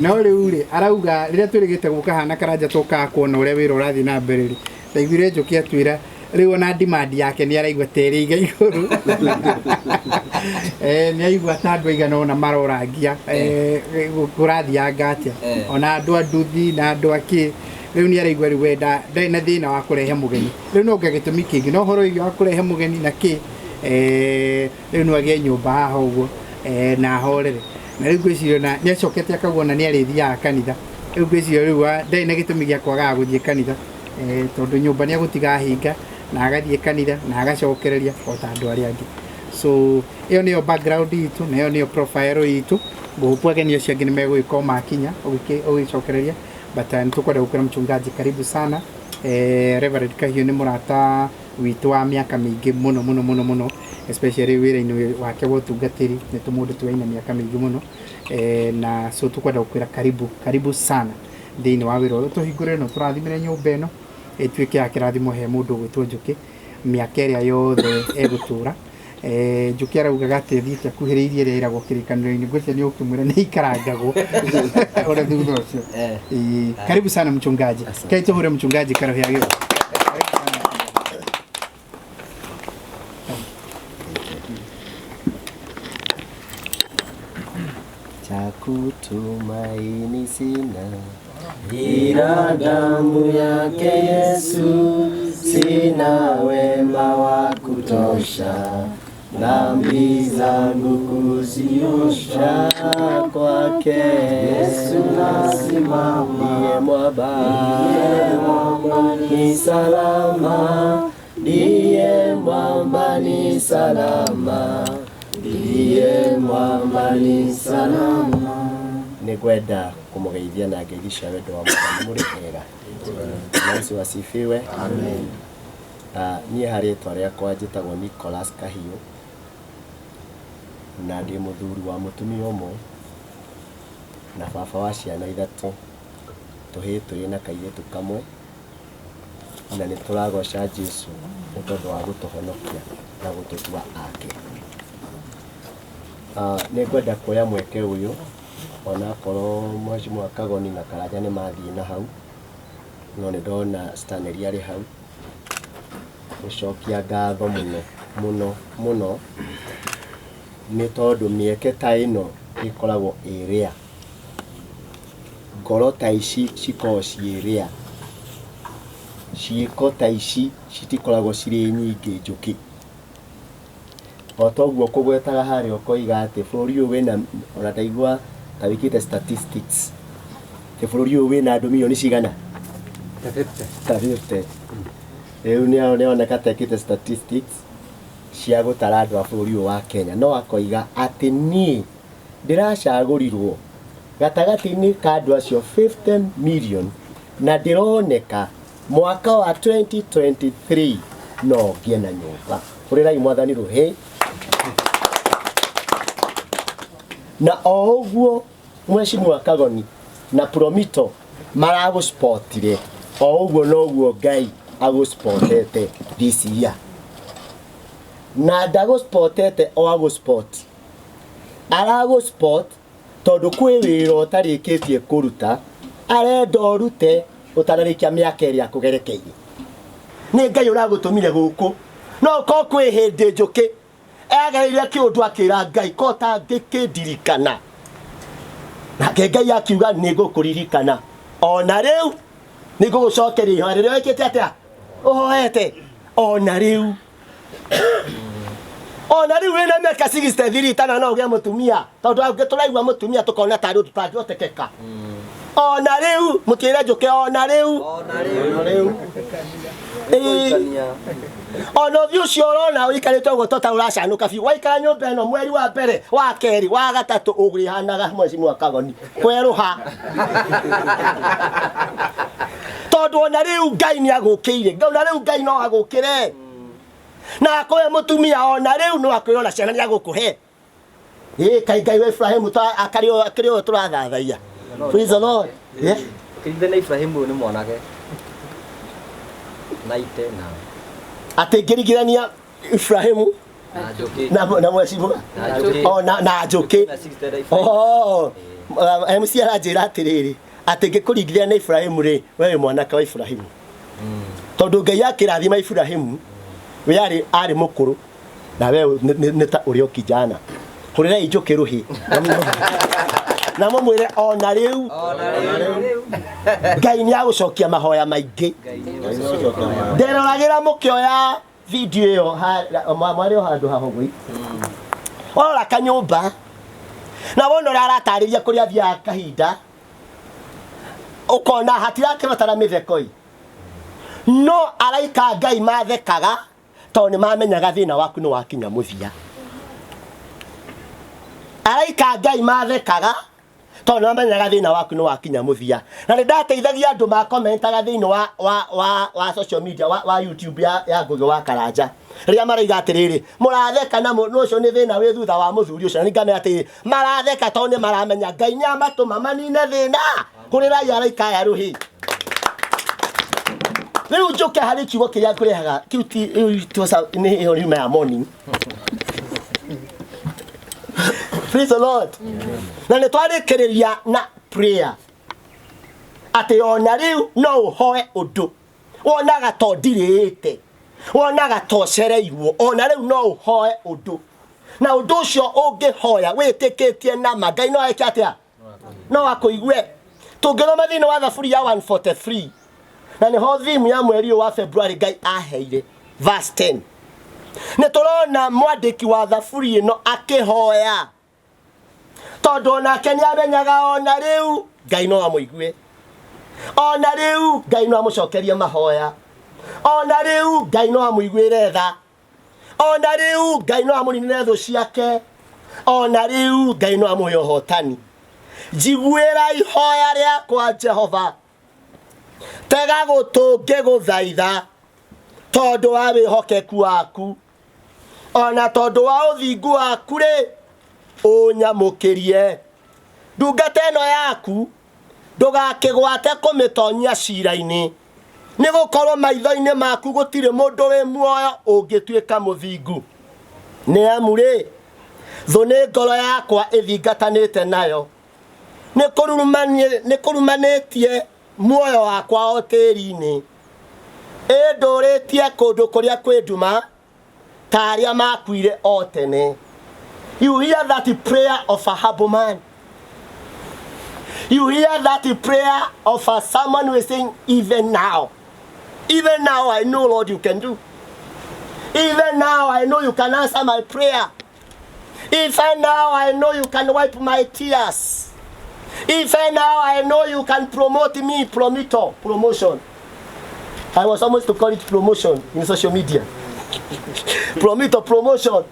no rä u rä arauga rä rä a twä rä gä te gå kahana Karanja tå kaga kuona å rä a wä ra å rathiä na mbere rä ndaiguire Njuki atwä ra rä u ona demand yake nä araigua terä iga igå rå nä aigua ta andå aigana ona marorangia gå rathianga atä ona andå a nduthi na andå akä rä u nä araigua rä wenda ndarä na thä na wa kå rehe må geni rä u no ngä gä tå mi kä ngä no horo igä wa kå rehe må geni na kä rä u no agä nyå mba haha å guo na horere na rä u ngwä ciria nä acokete akauga ona nä arä thiaga kanitha rä u ngwä ciria rä u ndarä na gä tå mi gä a kwagaga gå thiä kanitha tondå nyå mba nä agå tiga hinga na agathiä kanitha na agacokereria o ta andå arä angä so ä yo nä yo background itå na ä yo nä yo profile itå ngå hå ageni acio angä nä megå gä korwo makinya å gä cokereria but nä tå kwenda gå kwä ra mchungaji karibu sana Reverend Kahiå nä må rata witå wa mä aka mä ingä må no må no må no må no especially wä ra-inä wake wa å tungatä ri nä tå må ndå twaina mä aka mä ingä må no na so tå kwenda gå kwä ra karibu sana thä inä wa wä ra å yå tå hingå rä no tå rathimä re nyå mba ä no ĩtuĩke ya kĩrathimo he mũndũ gwĩtwo Njuki mĩaka ĩrĩa yothe egũtũra Njuki araugaga atĩ thiĩte akuhĩrĩirie ĩrĩa ĩragwo kĩrĩkanĩro-inĩ ngwĩciria nĩ ũkĩmwĩra nĩ ikarangagwo ona thutha ũcio karibu sana mchungaji kai tũhũre mchungaji karohia gĩko cha kutumaini sina ila damu yake Yesu, sina wema wa kutosha, dhambi zangu kuziosha kwake Yesu nasimama, ndiye mwamba ni salama, ndiye mwamba ni salama, ndiye mwamba ni salama. Nĩngwenda kũmũgeithia na ngeigisha wendo wa Mwathani mũrĩ ega. Yesu asifiwe. Amen. Niĩ harĩ rĩtwa rĩakwa njĩtagwo Nicholas Kahiũ na ndĩ mũthuri wa mũtumia ũmwe na baba wa ciana ithatũ, tũhĩĩ tũrĩ na kairĩtu kamwe, na nĩ tũragoca Jesũ nĩ tondũ wa gũtũhonokia na gũtũtua ake. Nĩngwenda kuoya mweke ũyũ ona korwo Mheshimiwa Kagoni na Karanja nĩ mathiĩ na hau, no nĩ ndona Stanley arĩ hau, gũcokia ngatho mũno nĩ tondũ mĩeke ta ĩno ĩkoragwo ĩrĩa ngoro ta ici cikoragwo ciĩrĩa, ciĩko ta ici citikoragwo cirĩ nyingĩ Njuki. O toguo kũgwetaga harĩa ũkoiga atĩ bũrũri ũyũ wĩna, ona ndaigua ta wĩkĩte statistics, bũrũri ũyũ wĩna andũ milioni cigana? Ta 50. Rĩu nĩoneka ta ĩkĩte statistics cia gũtara andũ a bũrũri ũyũ wa Kenya, no akoiga atĩ niĩ ndĩracagũrirwo gatagatĩ-inĩ ka andũ acio 50 million na ndĩroneka mwaka wa 2023 no ngĩe na nyũmba. Hũrĩrai Mwathani rũhĩ. Na o ũguo Mheshimiwa Kagoni na Promitto maragũspotire, o ũguo noguo Ngai agũspotete this year. Na ndagũspotete o agũspot, aragũspot tondũ kwĩ wĩra ũtarĩkĩtie kũruta, arenda ũrute ũtanarĩkia mĩaka ĩrĩa akũgerekeirie. Nĩ Ngai ũragũtũmire gũkũ, no ko kwĩ hĩndĩ Njuki agereire kĩũndũ akĩra Ngai ko ta ngĩkĩndirikana, nake Ngai akiuga nĩngũkũririkana, ona rĩu nĩngũgũcokeria ihoya rĩrĩa wĩkĩte atĩa ũhoete, ona rĩu wĩna mĩaka 63 tana no ũgĩe mũtumia, tondũ angĩ tũraigua mũtumia tũkona tarĩ ũndũ tũtangĩhotekeka. ona riu mutire Njuki ona riu ono thiu cio rona uikarite ugo tota uracanuka biu waikara nyumba eno mweri wa mbere wa keri wa gatatu ugurihanaga mwezi mwaka goni kweruha tondu ona riu Ngai ni agukire ona riu Ngai no agukire na koe mutumia ona riu no akwirona ciana ni agukuhe kai Ngai we Ibrahim ta akario turathathaia praise the Lord Kinde na Ibrahim ni mwanake naite na ate ngirigirania Ibrahim na Njuki na mwecibu na Njuki MC aranjira atiriri ate ngikuringithania na Ibrahim ri we mwanaka wa Ibrahim tondu Ngai akirathima Ibrahim we ari mukuru na we ni ta urio kijana kurira Njuki ruhi na mwire ona riu Ngai ni agucokia mahoya maingi nderoragira mukioya video iyo mwari handu hahogoi ora kanyumba na wono aratariria kuri athia kahinda ukona hatirakirotara mithekoi no araika Ngai mathekaga to ni mamenyaga thina waku ni wakinya muthia araika Ngai mathekaga to ni mamenyaga thina waku ni wakinya muthia na ndateithagia andu ma commentaga thini wa social media wa YouTube ya Ngugi wa Karanja ria maraiga atiriri muratheka na nucio ni thina wi thutha wa muthuri ucio ni ngame ati maratheka to ni maramenya Ngai nyamatuma manine thina kurira araika ya ruhi riu Njuki hari kiugo kiria kurehaga kiuti ni iyo riuma ya morning praise the Lord na ne twarikiriria na prayer ati ona riu no uhoe undu wonaga to ndirite wonaga to cereirwo ona riu no uhoe undu na undu ucio ungihoya witikitie na Ngai no eke atia no akuigue tungiroma thini wa thaburi ya 143 na ni ho thimu ya mweri wa February Ngai aheire verse 10 ne turona mwandiki wa thaburi ino akihoya tondu nake ni amenyaga ona riu Ngai no amuigue ona riu Ngai no amucokerie mahoya ona riu Ngai no amuiguire tha ona riu Ngai no amuninire thu ciake ona riu Ngai no amuhe hotani njiguira ihoya riakwa Jehova tega gutunge guthaitha tondu wa wihokeku waku ona tondu wa uthingu waku ri unyamukirie ndungata eno yaku ndugakigwate kumitonyia cira-ini ni gukorwo maitho-ini maku gutire mundu wi muoyo ungituika muthingu ni amuri thu ni ngoro yakwa ithingatanite nayo ni kurumanitie muoyo wakwa o tiri-ini nduritie kundu kuria kwi nduma taria makuire o tene. You hear that prayer of a humble man. You hear that prayer of someone who is saying, even now I know, Lord, you can do. Even now I know you can answer my prayer. Even now I know you can wipe my tears. Even now I know you can promote me, Promitto, promotion. I was almost to call it promotion in social media. Promitto, promotion.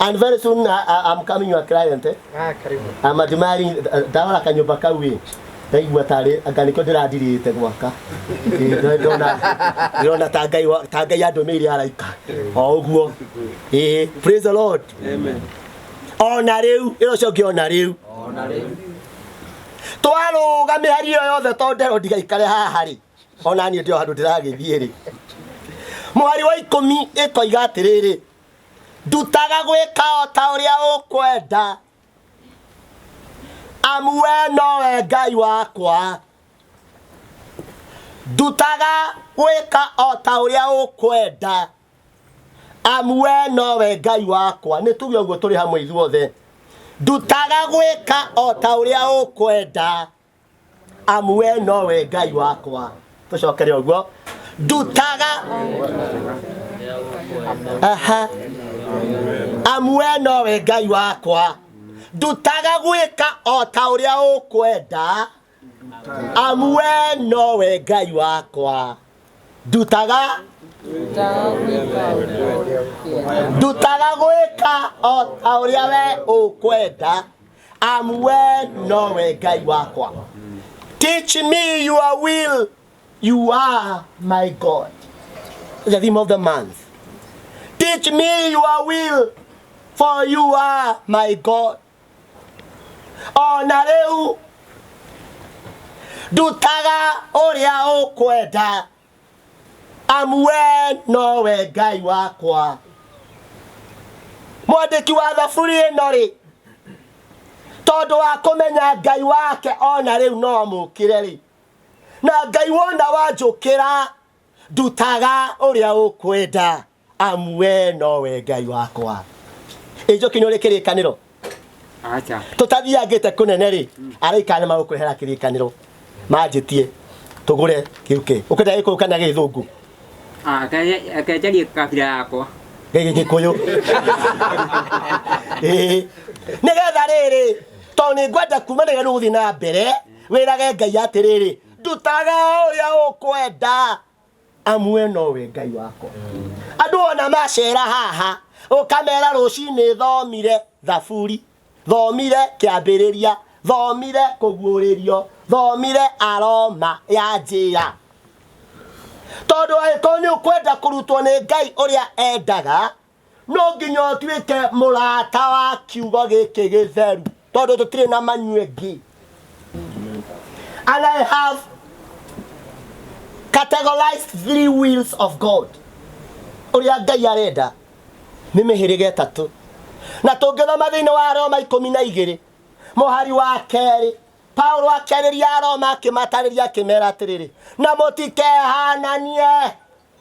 And very soon I'm coming your client. I'm admiring dawa kanyumba kawe. Ndaigua tari anganiko ndiradirite gwaka. Ndona tagai andu miri araika. O uguo. Praise the Lord. Amen. Ona riu, iro ciongi ona riu. Ona riu. Twaruga mihari yo yothe tondero ndigaikare haha ri. Ona ni ndio handu ndiragithie ri. Mwari wa 10 ikoiga atiriri. Ndutaga gwika o ta uria ukwenda amu we nowe Ngai wakwa ndutaga gwika o ta uria ukwenda amu we nowe Ngai wakwa ni tuge uguo turi hamwe ithuothe ndutaga gwika o ta uria ukwenda amu we nowe Ngai wakwa tucokere uguo ndutaga amwe nowe Ngai wakwa ndutaga gwika o ta uria ukwenda amwe nowe Ngai wakwa ndutaga gwika o ta uria we ukwenda amwe nowe Ngai wakwa. Teach me your will, you are my God. The theme of the month. Teach me your will, for you are my God. Ona rĩu ndutaga uria ukwenda amwe nowe Ngai wakwa. Mwandĩki wa thaburi ĩno rĩ, tondũ wa kũmenya Ngai wake ona rĩu no mũkĩre rĩ, na Ngai wona wanjũkĩra ndutaga uria ukwenda amwe nowe Ngai wakwa. Ĩnjũki nĩ ũrĩ kĩrĩkanĩro? Acha. Tũtathiangĩte kũnene rĩ, araikana magũkũrehera kĩrĩkanĩro manjĩtie tũgũre kĩuke. Ũkwenda gĩkũyũ kana gĩthũngũ? Akajaria kabila yako. Gĩkũyũ. Nĩgetha rĩrĩ, tondũ nĩngwenda kuumanĩrĩra gũthiĩ na mbere, wĩrage Ngai atĩrĩrĩ, ndutaga ũrĩa ũkwenda amwe nowe Ngai wakwa. Andũ ona macera haha, ũkamera rũcinĩ thomire thaburi, thomire kĩambĩrĩria, thomire kũguũrĩrio, thomire aroma ya njĩra. Tondũ angĩkorwo nĩ ũkwenda kũrutwo nĩ Ngai ũrĩa endaga, no nginya ũtuĩke mũrata wa kiugo gĩkĩ gĩtheru, tondũ tũtirĩ na manyuĩ. And I have categorized 3 wills of God. Ũrĩa Ngai arenda nĩ mĩhĩrĩga 3. Na tũngĩthoma thĩinĩ wa Roma 12 mũhari wa 2, Paulo akĩarĩria Aroma akĩmatarĩria akĩmera atĩrĩrĩ, na mũtikehananie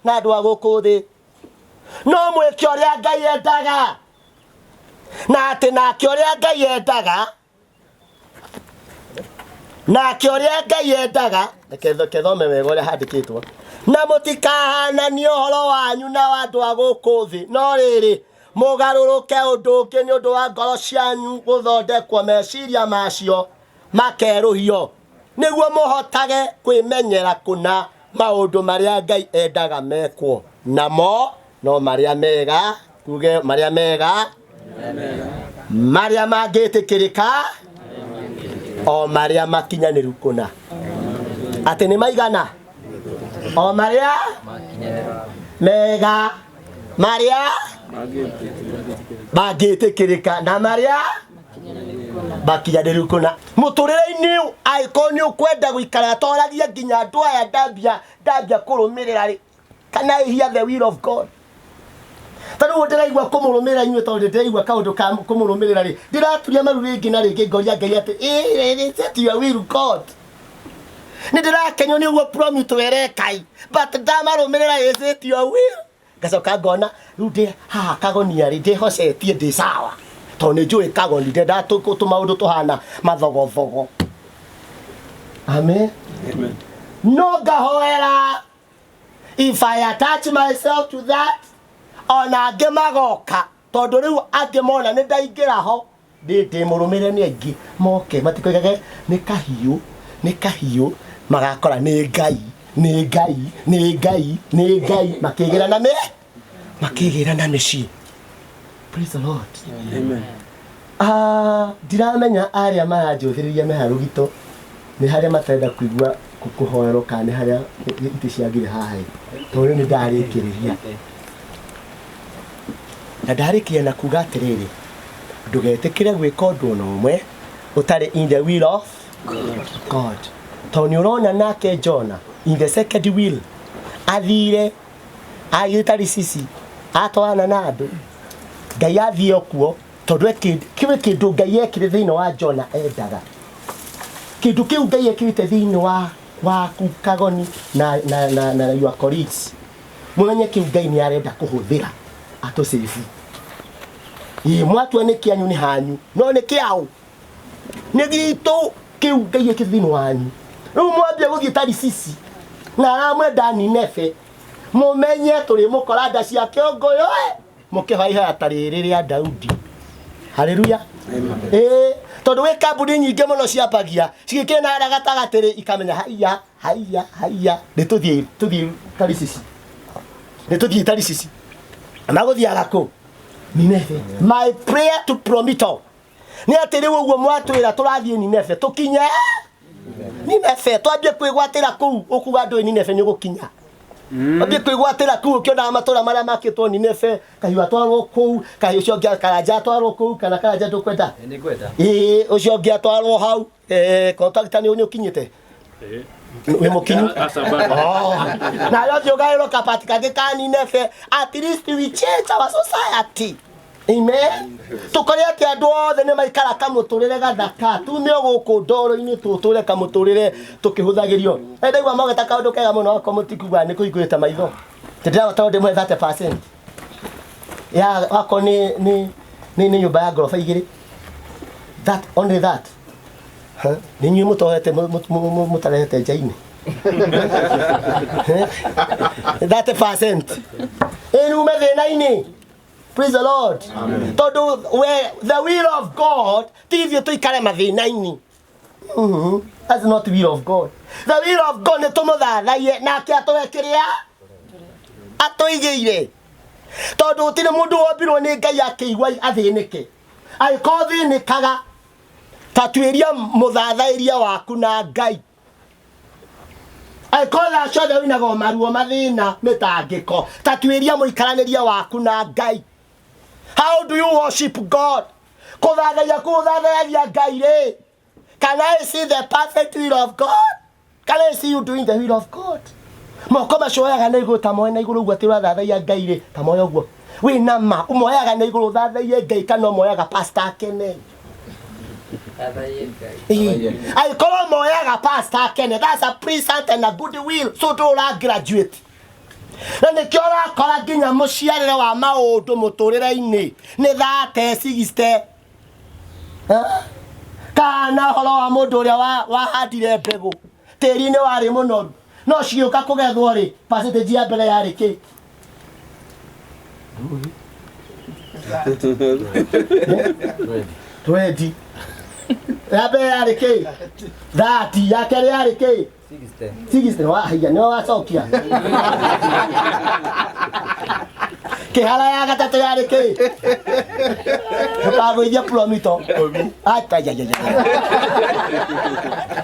na andũ a gũkũ thĩ, no mwĩke ũrĩa Ngai endaga. Na atĩ nake ũrĩa Ngai endaga, nake ũrĩa Ngai endaga, reke thome wega ũrĩa handĩkĩtwo, na mũtikahananie ũhoro wanyu na andũ a gũkũ thĩ, no rĩrĩ mũgarũrũke ũndũ ũngĩ nĩ ũndũ wa ngoro cianyu gũthondekwo meciria macio makerũhio, nĩguo mũhotage kwĩmenyera kũna maũndũ marĩa Ngai endaga mekwo, namo no marĩa mega, tuge marĩa mega, marĩa mangĩtĩkĩrĩka, o marĩa makinyanĩru kũna. Atĩ nĩ maigana? O marĩa mega, marĩa mangĩtĩkĩrĩka, na marĩa makinyanĩru kũna. Mũtũrĩre-inĩ angĩkorwo nĩ ũkwenda gũikara toragia nginya andũ aya ndambia kũrũmĩrĩra rĩ, can I hear the will of God? Tondũ ndĩraigua kũmũrũmĩrĩra inyuĩ, tondũ ndĩraigua kaũndũ ka kũmũrũmĩrĩra rĩ, ndĩraturia maru rĩngĩ na rĩngĩ ngoria Ngai atĩ is it your will God? Nĩ ndĩrakenio nĩ ũguo Promitto erekai, but ndamarũmĩrĩra is it your will? Ngacoka ngona rĩu ndĩ haha kagonia rĩ, ndĩhocetie ndĩ sawa, tondũ nĩ njũĩ kagoni ndenda tũmaũndũ tũhana mathogothogo. Amen. Amen. No ngahoera, if I attach myself to that, ona angĩ magoka, tondũ rĩu angĩ mona nĩ ndaingĩra ho ndĩ mũrũmĩrĩre nĩ aingĩ moke matikoigage nĩ kahiũ magakora nĩ Ngai makĩgĩra na mĩciĩ. Praise the Lord. Amen. Ndiramenya arĩa maranjũthĩrĩria me harũgito nĩ harĩa matarenda kũigua kũhoerwo kana nĩ harĩa itĩ ciagire haha, tondũ nĩ ndarĩkĩrĩria. Na ndarĩkia na kuga atĩrĩrĩ, ndũgetĩkĩre gwĩka ũndũ ona ũmwe ũtarĩ in the will of God. Tondũ nĩ ũrona nake Jona in the second will athire agĩtarĩ sisi atwarana na andũ, Ngai athiĩ okuo tondũ kĩwe kĩndũ Ngai ekire thĩinĩ wa Jona endaga. Kĩndũ kĩu Ngai ekirĩte thĩinĩ wa kagoni na your colleagues, mũmenye kĩu Ngai nĩ arenda kũhũthĩra atũsĩfu. Mwatua nĩ kĩanyu nĩ hanyu, no nĩ kĩao nĩ gitũ kĩu Ngai ekire thĩinĩ wanyu. Rĩu mwambie gũthiĩ Tarisisi na aramwenda Nineve, mũmenye tũrĩ mũkora nda cia kĩongũyũ mũkĩhaiha ta rĩrĩ rĩa Daudi. Haleluya. Tondu we kambuni nyinge muno ciambagia cigikena ara gatagatiri ikamenya haiya nituthie tarisisi nituthie tarisisi amaguthiaga ku Nineve. My prayer to Promitto ni atiri uguo mwatwira turathie Nineve tukinye Nineve twambie kwigwatira ku ukuga ndu Nineve ni gukinya Abie kwigwatira ku ukiona amatora maria makitwo Nineve kahiwa twarwo ku kahiwa cio ngia karanja twarwo ku kana karanja ndukwenda ni kwenda ucio ngia twarwo hau Contractor ni unyukinyite we mukinyu na yo jogairo kapatika ka Nineve. At least we change our society. Amen. Tukore ati andu othe ni maikara kamuturire gathaka tume guku ndoro-ini tuture kamuturire tukihuthagirio ndaigua mageta kaundu kega muno ako mutikugwa ni kuigwita maitho tindira tondu mwe 30% ya ako ni nyumba ya gorofa igiri that only that ni nyu mutohete mutarehete njaini 30% enu methina-ini. Praise the Lord. Amen. Where the will of God, tivyo tuikare mathina-ini. That's not the will of God. The will of God ni tumuthathaie nake atuwekiria atuigiire. Tondu utire mundu wombirwo ni Ngai akigwa athinike. Aiko thinikaga tatuiria muthathairia waku na Ngai. Aiko thacothe winaga maruo mathina mitangiko tatuiria muikaraniria waku na Ngai. How do you worship God? Can I see the perfect will of God? Can I see you doing the will of God? Mokoma shoyaga na iguru tamoya na iguru gwatira thathaia Ngai ri tamoya guo. We nama umoyaga na iguru thathaia Ngai kana umoyaga pastor Kene. I call moyaga pastor Kene. That's a present and a good will. So do la graduate. Na nikio rakora nginya muciarire wa maundu muturire-ini ni thate sigiste kana horo wa mundu uria wahandire mbegu tiri-ini wari munoru no ciuka kugethwo ri percentage ya mbere yari ki Ready. Ya mbere yari ki 30 ya kere yari ki 60 wahia no wacokia kihala ya gatatu yari ki tukagoithia Promitto ata ya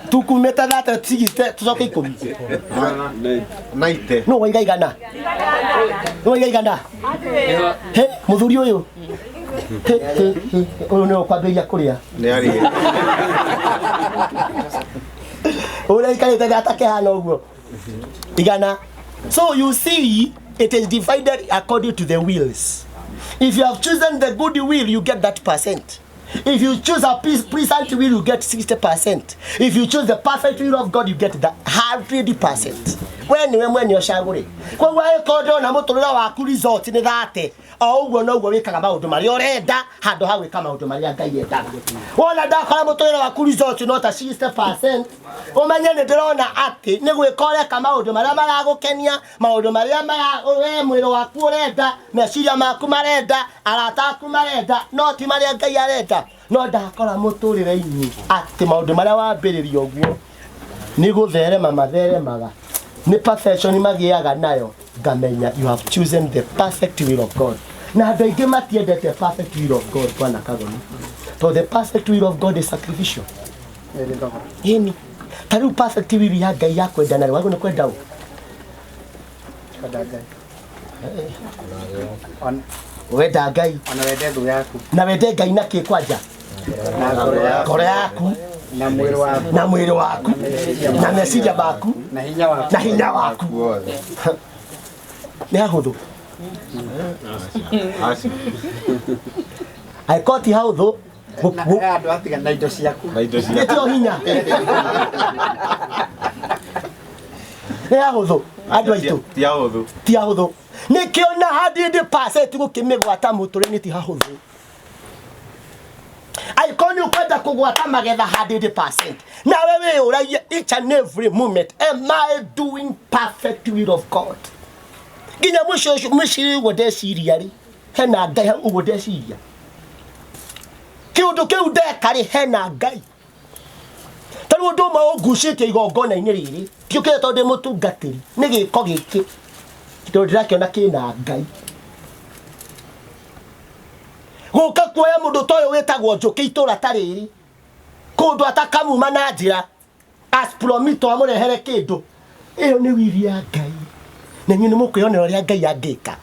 tukumeta data 60 tucoke 10 Naite no waigaigana he muthuri uyu uyu ni ukwambiria kuria ni ari So you see, it is divided according to the wills. If you have chosen the good will, you get that percent. If you choose a present will, you get 60%. If you choose the perfect will of God, you get the 100%. When you're shaguri. Kwa wale kodo na muturira waku result ni thate. Oguo no guo wikaga maundu mari orenda handu ha gwika maundu mari Ngai endaga. Wona ndakora muturira waku result no ta 60%. Umenye ni ndirona ati ni gwika oreka maundu mari maragukenia, maundu mari we mwiro waku urenda, meciria maku marenda, arata aku marenda, no ti mari Ngai arenda. No ndakora muturire-ini ati maundu mari wambiriria oguo ni gutherema matheremaga. Ni perfection magiaga nayo ngamenya you have chosen the perfect will of God. Na ndaige matiendete perfect will of God bwana kagoni. So the perfect will of God is sacrificial. Yeni taru perfect will ya Ngai ya kwenda nayo wago ni kwenda u kadaga on wenda Ngai ona wende thu yaku na wende Ngai na ki kwanja ngoro yaku na mwiri waku na meciria maku na hinya waku ni ahuthu aikoti hauthu andu atiga na indo ciaku nitio hinya ni ahuthu andu aitu ti ahuthu nikio na 100% gukimigwata muture-ini ti ahuthu aikoni ukwenda kugwata magetha 100%. Na wewe uraia each and every moment, am I doing perfect will of God? Ginya mwisho mwishiri wode siria ri hena Ngai wode siria kiundu kiu ndekari hena Ngai tari undu ma ugucitie igongona-ini riri tiukire tondu ndi mutungatiri ni giko giki tondu ndirakiona kina Ngai guka kuoya mundu toyo wetagwo Njuki itura tariri kundu atakamuma na njira as Promitto amurehere kindu iyo ni wiri ya Ngai na nyine mukuyonera uria Ngai angika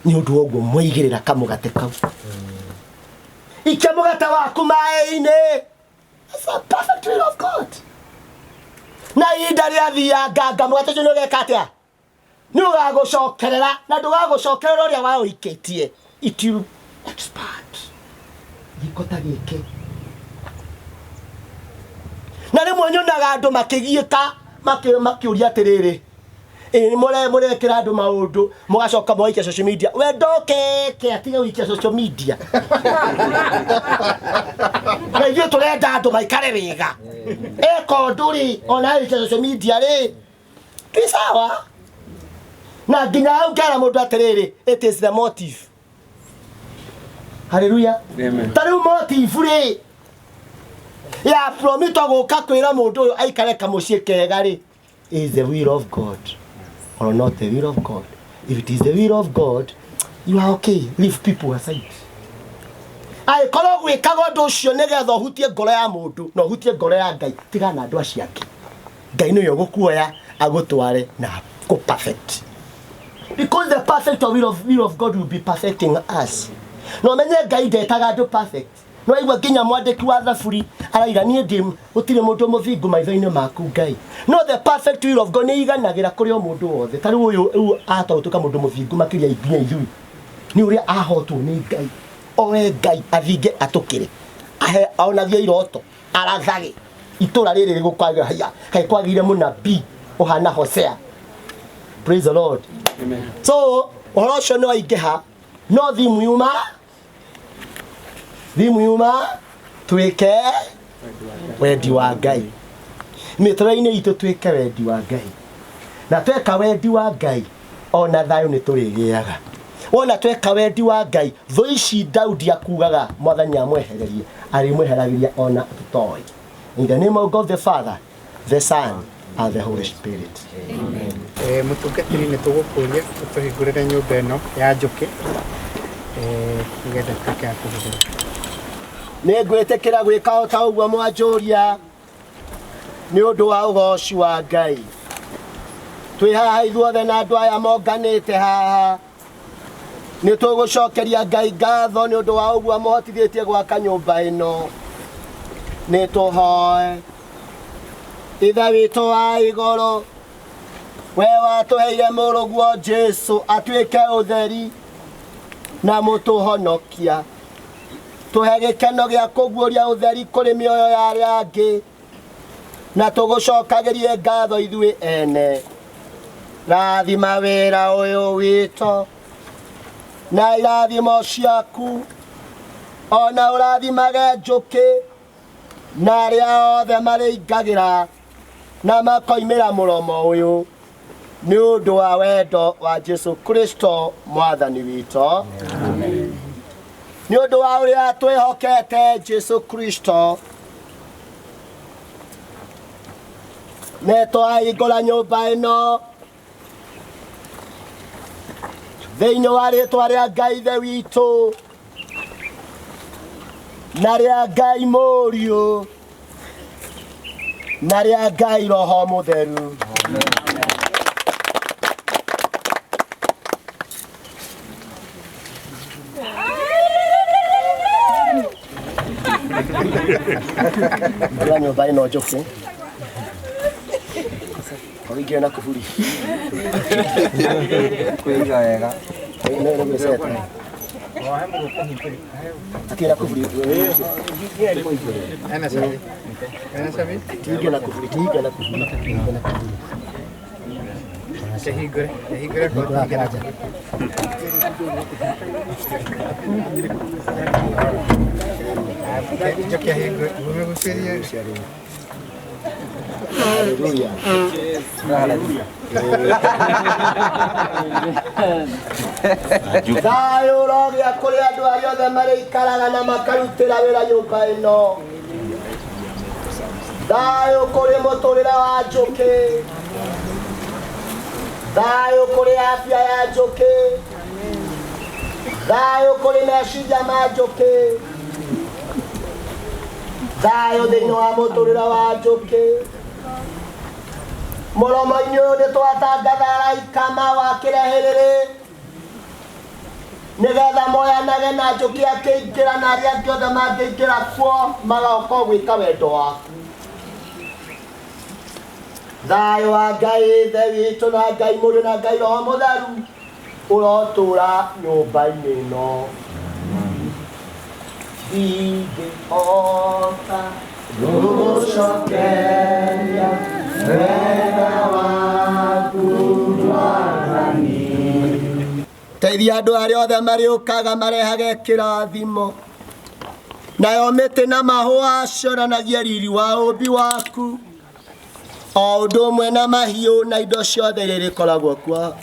ni undu ogwo mwigirira kamugate kau ikamugata waku maini. That's a perfect will of God. Na idari athia nganga mugate ucio nugeka atia ni ugagucokerera na ndugagucokerera uria wa uiketie itiru expert gikota gike na rimwe nyonaga andu makigiika makiuria atiriri murekera andu maundu mugacoka muikia social media we ndokeke atiga wikia social media na ithuĩ turenda andu maikare wega eko nduri ona wikia social media ri ti sawa na nginya hau ngera mundu atiriri it is the motive. Hallelujah. Amen. Tariu motive ri ya Promitto guka kwira mundu uyu aikare kamucie kega ri is the will of God or not the will of God. If it is the will of God, you are okay. Leave people aside. Ai koro gwikaga undu ucio nigetha uhutie ngoro ya mundu na uhutie ngoro ya Ngai tiga na andu aciake. Ngai niwe gukuoya agutware na go perfect. Because the perfect will of God will be perfecting us. No menye Ngai ndetaga andu perfect. No igwa ginya mwandiki wa thaburi araiga nie ndim utire mundu muthingu maitho-ini maku Ngai. No the perfect will of God ni iganagira kuri o mundu wothe. Tari uyu atautuka mundu muthingu makiria ibinya ithui. Ni uria ahotwo ni Ngai. Owe Ngai athinge atukire. Ahe aonathia iroto arathage. Itura riri rigukwagira haya. Kai kwagire munabii uhana Hosea. Praise the Lord. Amen. So orosho no aigeha no thimu yuma twike wendi wa Ngai mitũra-inĩ itũ twike wendi wa Ngai na tweka wendi wa Ngai ona thayo nĩ tũrĩgĩaga wona tweka wendi wa Ngai thũ ici Daudi akugaga mwathani amwehererie arimweheragĩria ona tutoĩ. In the name of God the Father, the Son and the Holy Spirit. Amen. Mutungatiri nĩ tũgũkũria tũhingũrĩre nyũmba ĩno ya Njuki nĩgetha twĩke a kũhũthĩra. Nĩ ngwĩtĩkĩra gwĩka o ta ũguo mwanjũria nĩ ũndũ wa ũgoci wa Ngai. Twĩ haha ithuothe na andũ aya monganĩte haha nĩ tũgũcokeria Ngai ngatho nĩ ũndũ wa ũguo mũhotithĩtie gwaka nyũmba ĩno. Nĩ tũhoe. Ithe witũ wa igũrũ we watũheire mũrũguo Jesu atuĩke ũtheri na mũtũhonokia. Tuhe gĩkeno gĩa kũguũria ũtheri kũrĩ mĩoyo ya arĩa angĩ na tũgũcokagĩrie ngatho ithuĩ ene. Rathima wĩra ũyũ witũ na irathimo ciaku ona ũrathimage Njuki na arĩa othe marĩingagĩra na makoimĩra mũromo ũyũ nĩ ũndũ wa wendo wa Jesu Kristo mwathani witũ. Amen. Nĩ ũndũ wa ũrĩa twĩhokete Jesu Kristo nĩ twahingũra nyũmba ĩno thĩinĩ wa rĩĩtwa rĩa Ngai ithe witũ na rĩa Ngai mũriũ na rĩa Ngai Roho Mũtheru. Hola nyũmba ĩno Njuki ũrĩngĩ na kuburi kwĩiga wega nĩ gũceta akira kuburi ana sabi tige na kuburi Sehigure kwa kiraja Njuki higure umegusiria Haleluya. Thayũ ũrogĩa kũrĩ andũ arĩa othe marĩikaraga na makarutĩra wĩra nyũmba ĩno. Thayũ kũrĩ mũtũrĩre wa Njũkĩ. Thayũ kũrĩ afya ya Njũkĩ. Thayũ kũrĩ meciria ma Njũkĩ. Thayũ thĩinĩ wa mũtũrĩre wa Njũkĩ. Mũromo-inĩ ũyũ nĩtwatangatha araika mawakĩre rĩrĩ nĩgetha moyanage na Njũkĩ akĩingĩra na arĩa angĩ othe mangĩingĩra kuo magoka gwĩka wendo waku. Thayũ wa Ngai Ithe witũ na Ngai Mũriũ na Ngai Roho Mũtheru ũrotũũra nyũmba-inĩ ĩno. Ingĩhota gũcokeria wega waku Mwathani. Teithia andũ arĩa othe marĩũkaga marehage kĩrathimo, nayo mĩtĩ na mahũa cionanagia riri wa ũmbi waku, o ũndũ ũmwe na mahiũ na indo ciothe iria ikoragwo kuo.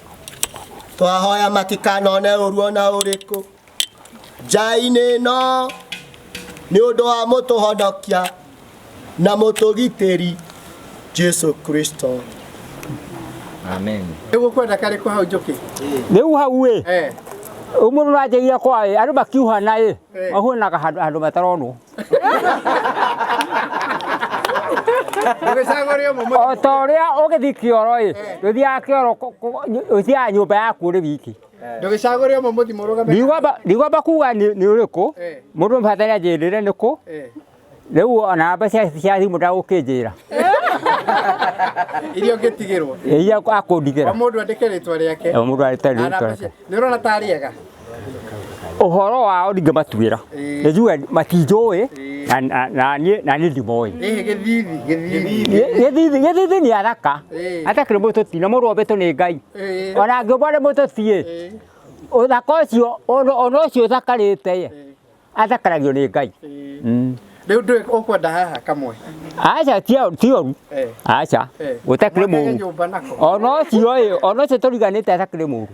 Twahoya matikanone ũru ona ũrĩkũ nja-inĩ ĩno nĩ ũndũ wa mũtũhonokia na mũtũgitĩri Jesu Kristo. Amen. Nĩguo kwenda karĩkũ hau Njũkĩ? Rĩu hau ũmũndũ ranjagia kwa andũ makiuhana mahuanaga handũ mataronwo. O ta ũrĩa ũgĩthiĩ kĩoro ndũthiaga kĩoro ũthiaga nyũmba yaku ũrĩ wiki. Ndũgĩcagũre ũmwe mũthimo ũrũgamĩte. Ndigwamba kuga nĩ ũrĩkũ mũndũ mbatania njĩrĩre nĩkũ rĩu ona namba cia thimũ ndagũkĩnjĩra iria ũngĩtigĩrwo iria akũndigĩra mũndũ andĩke rĩtwa rĩake mũndũ andĩke rĩtwa rĩake. Nĩ ũrona ta arĩega ũhoro wao ndingĩmatuĩra nĩnjuga matinjũĩ na niĩ ndimoĩ. Gĩthithi nĩ athaka atakĩrĩ mũtũti na mũndũ ombĩtwo nĩ Ngai ona angĩũmbwo nĩ mũtũti ũthaka ũcio ona ũcio ũthakarĩte athakaragio nĩ Ngai. Rĩu ndũĩ ũkwenda haha kamwe. Aca ti ũru aca gũtakĩrĩ mũru ona ũcio tũriganĩte atakĩrĩ mũru.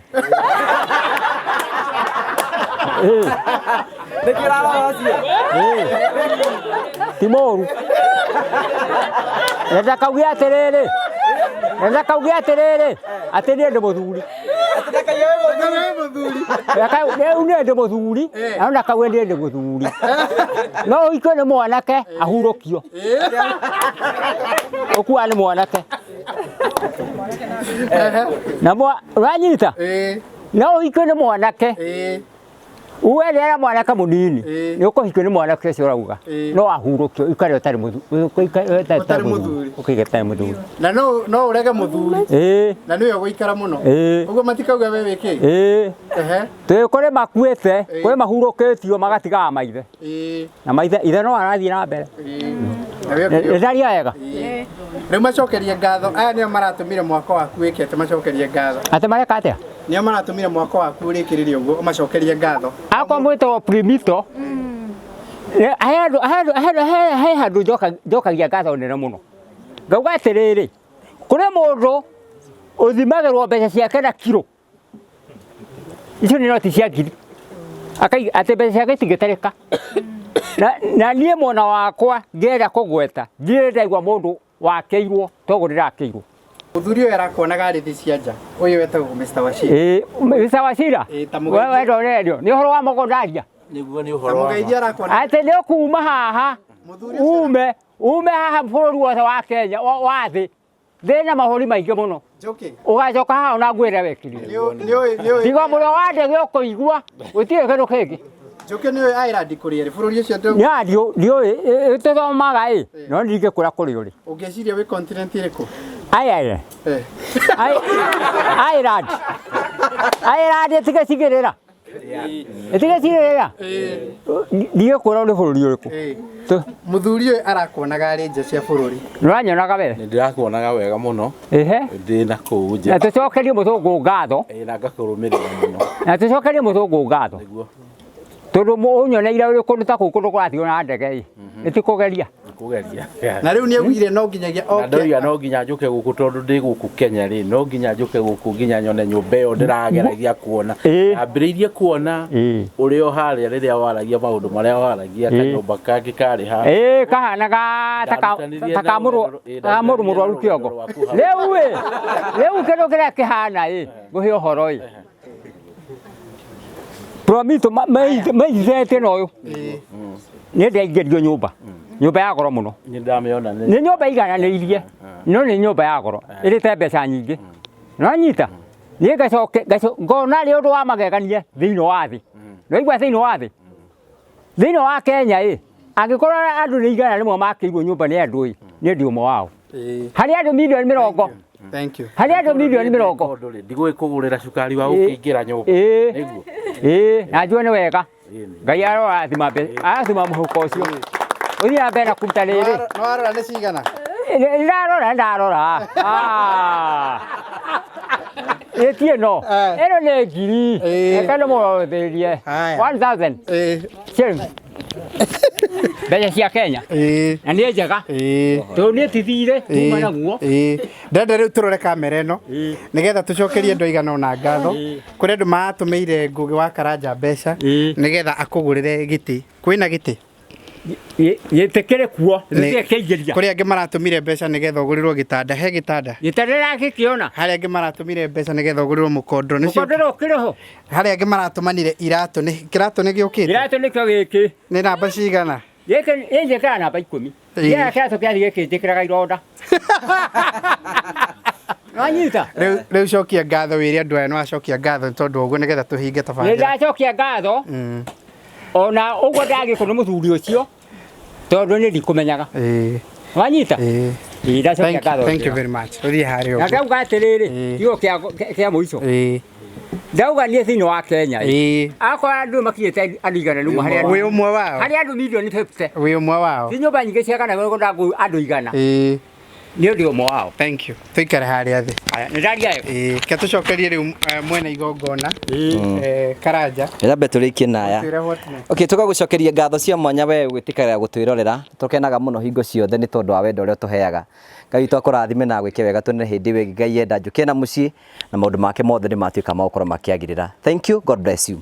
Ti mũru nenda kauge atĩrĩrĩ atĩ niĩ ndĩ mũthuri rĩu niĩ ndĩ mũthuri na ndakauge niĩ ndĩ mũthuri no ũhikio nĩ mwanake ahurũkio ũkuaga nĩ mwanake na ũranyita no ũhikio nĩ mwanake uwe rĩera mwanake mũnini nĩ ũkũhikio nĩ mwanake ũcio ũrauga no ahurũkio ikare ũtarĩ mũthuri na no ũrege mũthuri na nĩwe ũgũikara mũno ũguo matikauga we wĩkĩ kũrĩ makuĩte kũrĩ mahurũkĩtio magatigaga maithe na maithe ithe no arathiĩ na mbere nĩndaria wega. Rĩu macokerie ngatho aya nĩo maratũmire mwako waku wĩkĩte macokerie ngatho atĩ mareka atĩa nĩo maratũmire mwako waku ũrĩkĩrĩre ũguo macokerie ngatho akwa mwĩtagwo Promitto he handũ njokagia ngatho nene mũno ngauga atĩrĩrĩ kũrĩ mũndũ ũthimagĩrwo mbeca ciake na kiro icio nĩ noti cia ngiri atĩ mbeca ciake itingĩtarĩka na niĩ mwena wakwa ngĩenda kũgweta ndirĩ ndaigua mũndũ wakĩirwo toguo ndĩrakĩirwo. Mũthuri ũyũ arakuonaga arĩ thĩ cia nja ũyũ wetagwo Mr. Wachira. Mr. Wachira we ndorerio nĩ ũhoro wa mũgondaria nĩguo nĩ ũhoro wa atĩ nĩ ũkuma haha ume haha bũrũri wothe wa Kenya wa thĩ thĩna mahũri maingĩ mũno ũgacoka haha na ngwĩre wekirire tiga mũrĩa wa ndege ũkũigua gũtirĩ kĩndũ kĩngĩ. Njũkĩ nĩwe Ireland kũrĩ bũrũri ũcio ndiũĩ tũthomaga no ndingĩkũra kũrĩ ũrĩ ũngĩciria wĩ continent ĩrĩkũ? Ireland ĩtigacigĩrĩra ndigĩkũra ũrĩ bũrũri ũrĩkũ. Mũthuri ũyũ arakuonaga arĩ nja cia bũrũri nĩwanyonaga we? Nĩndĩrakuonaga wega mũno ndĩ na kũu nja na tũcokerie mũthũngũ ngatho na ngakũrũmĩrĩra mũno na tũcokerie mũthũngũ ngatho tondũ ũnyoneire ũrĩ kũndũ ta kũu kũndũ kũrathiĩ na ndege Itikugeria. Kugeria. Na riu ni augire no nginyagia Na ndoiga no nginya njuke guku tondu ndi guku Kenya ri no nginya njuke guku nginya nyone nyumba iyo ndirageragia kuona. Ambiriirie kuona uri o haria riria waragia maundu maria waragia kanyumba kake kari ha. Kahana taka muru murwaru kiongo. Leu kero kira kihana guhe uhoro Promitto maizete noyo. Ni ndengerio nyumba. Nyumba ya goro muno. Ni ndamiona ni nyumba igananirie. No ni nyumba ya goro. Irite mbeca nyingi. No nyita. Ni gacoke ngona ri undu wa magegania thiini wa thi. No igwa thiini wa thi. Thiini wa Kenya angikorwo andu ni igana rimwe makirwo nyumba ni andu ni ndi umwe wao. Hari andu milioni 20. Thank you. Hari andu milioni 20. Ndigwe kugurira cukari wa ukingira nyumba. Niguo. Na njue ni wega. Ngai arora athima muhuko ucio. Uthia mbere kuruta riri. No arora ni cigana? Ndarora. Etie no. Eno ne ngiri. Kana mo therie. 1000. Shilling. Mbeca cia Kenya. Na nĩ njega. Tondũ nĩ tithire kuma naguo. Ndenda rĩu tũrore kamera ĩno nĩgetha tũcokerie andũ aigana ũna ngatho kũrĩ andũ maratũmĩire Ngũgĩ wa Karanja mbeca nĩgetha akũgũrĩre gĩtĩ. Kwĩna gĩtĩ? Gĩtĩ kĩrĩ kuo nĩ kĩingĩria. Kũrĩ angĩ maratũmire mbeca nĩgetha ũgũrĩrwo gĩtanda. He gĩtanda? Gĩtanda gĩkĩona. Harĩa angĩ maratũmire mbeca nĩgetha ũgũrĩrwo mũkondoro. Mũkondoro kĩrĩ ho. Harĩa angĩ maratũmanire iratũ. Kĩratũ nĩ gĩũkĩte? Iratũ nĩkĩo gĩkĩ. Nĩ namba cigana? Gĩkĩ njĩkĩra namba 10. Gĩa kĩratũ kĩarĩ gĩkĩ njĩkĩraga ironda. Wanyita. Rĩu cokia ngatho wĩre andũ aya no acokia ngatho tondũ ũguo nĩgetha tũhinge tabarĩra. Nĩndacokia ngatho. Ona ũguo ndagĩkorwo mũthuri ũcio tondũ nĩ ndikũmenyaga. Wanyita. Ndacokia ngatho. Thank you very much. Ũthiĩ harĩa ũguo. Na ngauga atĩrĩrĩ kiugo kĩa mũico. Ndauga niĩ thĩinĩ wa Kenya akorwo andũ makinyĩte andũ igana rĩmwe harĩa wĩ ũmwe wao. Harĩa andũ milioni 50. Wĩ ũmwe wao. Ti nyũmba nyingĩ ciagana gũkũ andũ igana. Nĩ ũndũ ũmwe wao. Thank you. Tũikare harĩa thĩ. Nĩ ndaria yo. Ke tũcokerie rĩu mwena igongona Karanja. Nyambe tũrĩkie naya. Okay, tũgagũcokeria ngatho cia mwanya we gwĩtĩkĩra gũtwĩrorera. Tũkenaga mũno hingo ciothe nĩ tondũ wa wendo ũrĩa ũtũheaga. Ngai witũ akũrathime na gwĩke wega tũnene hĩndĩ ĩyo ĩngĩ. Ngai enda njũke na mũciĩ na maũndũ make mothe nĩ matuĩka ma gũkorwo makĩagĩrĩra. Thank you. God bless you.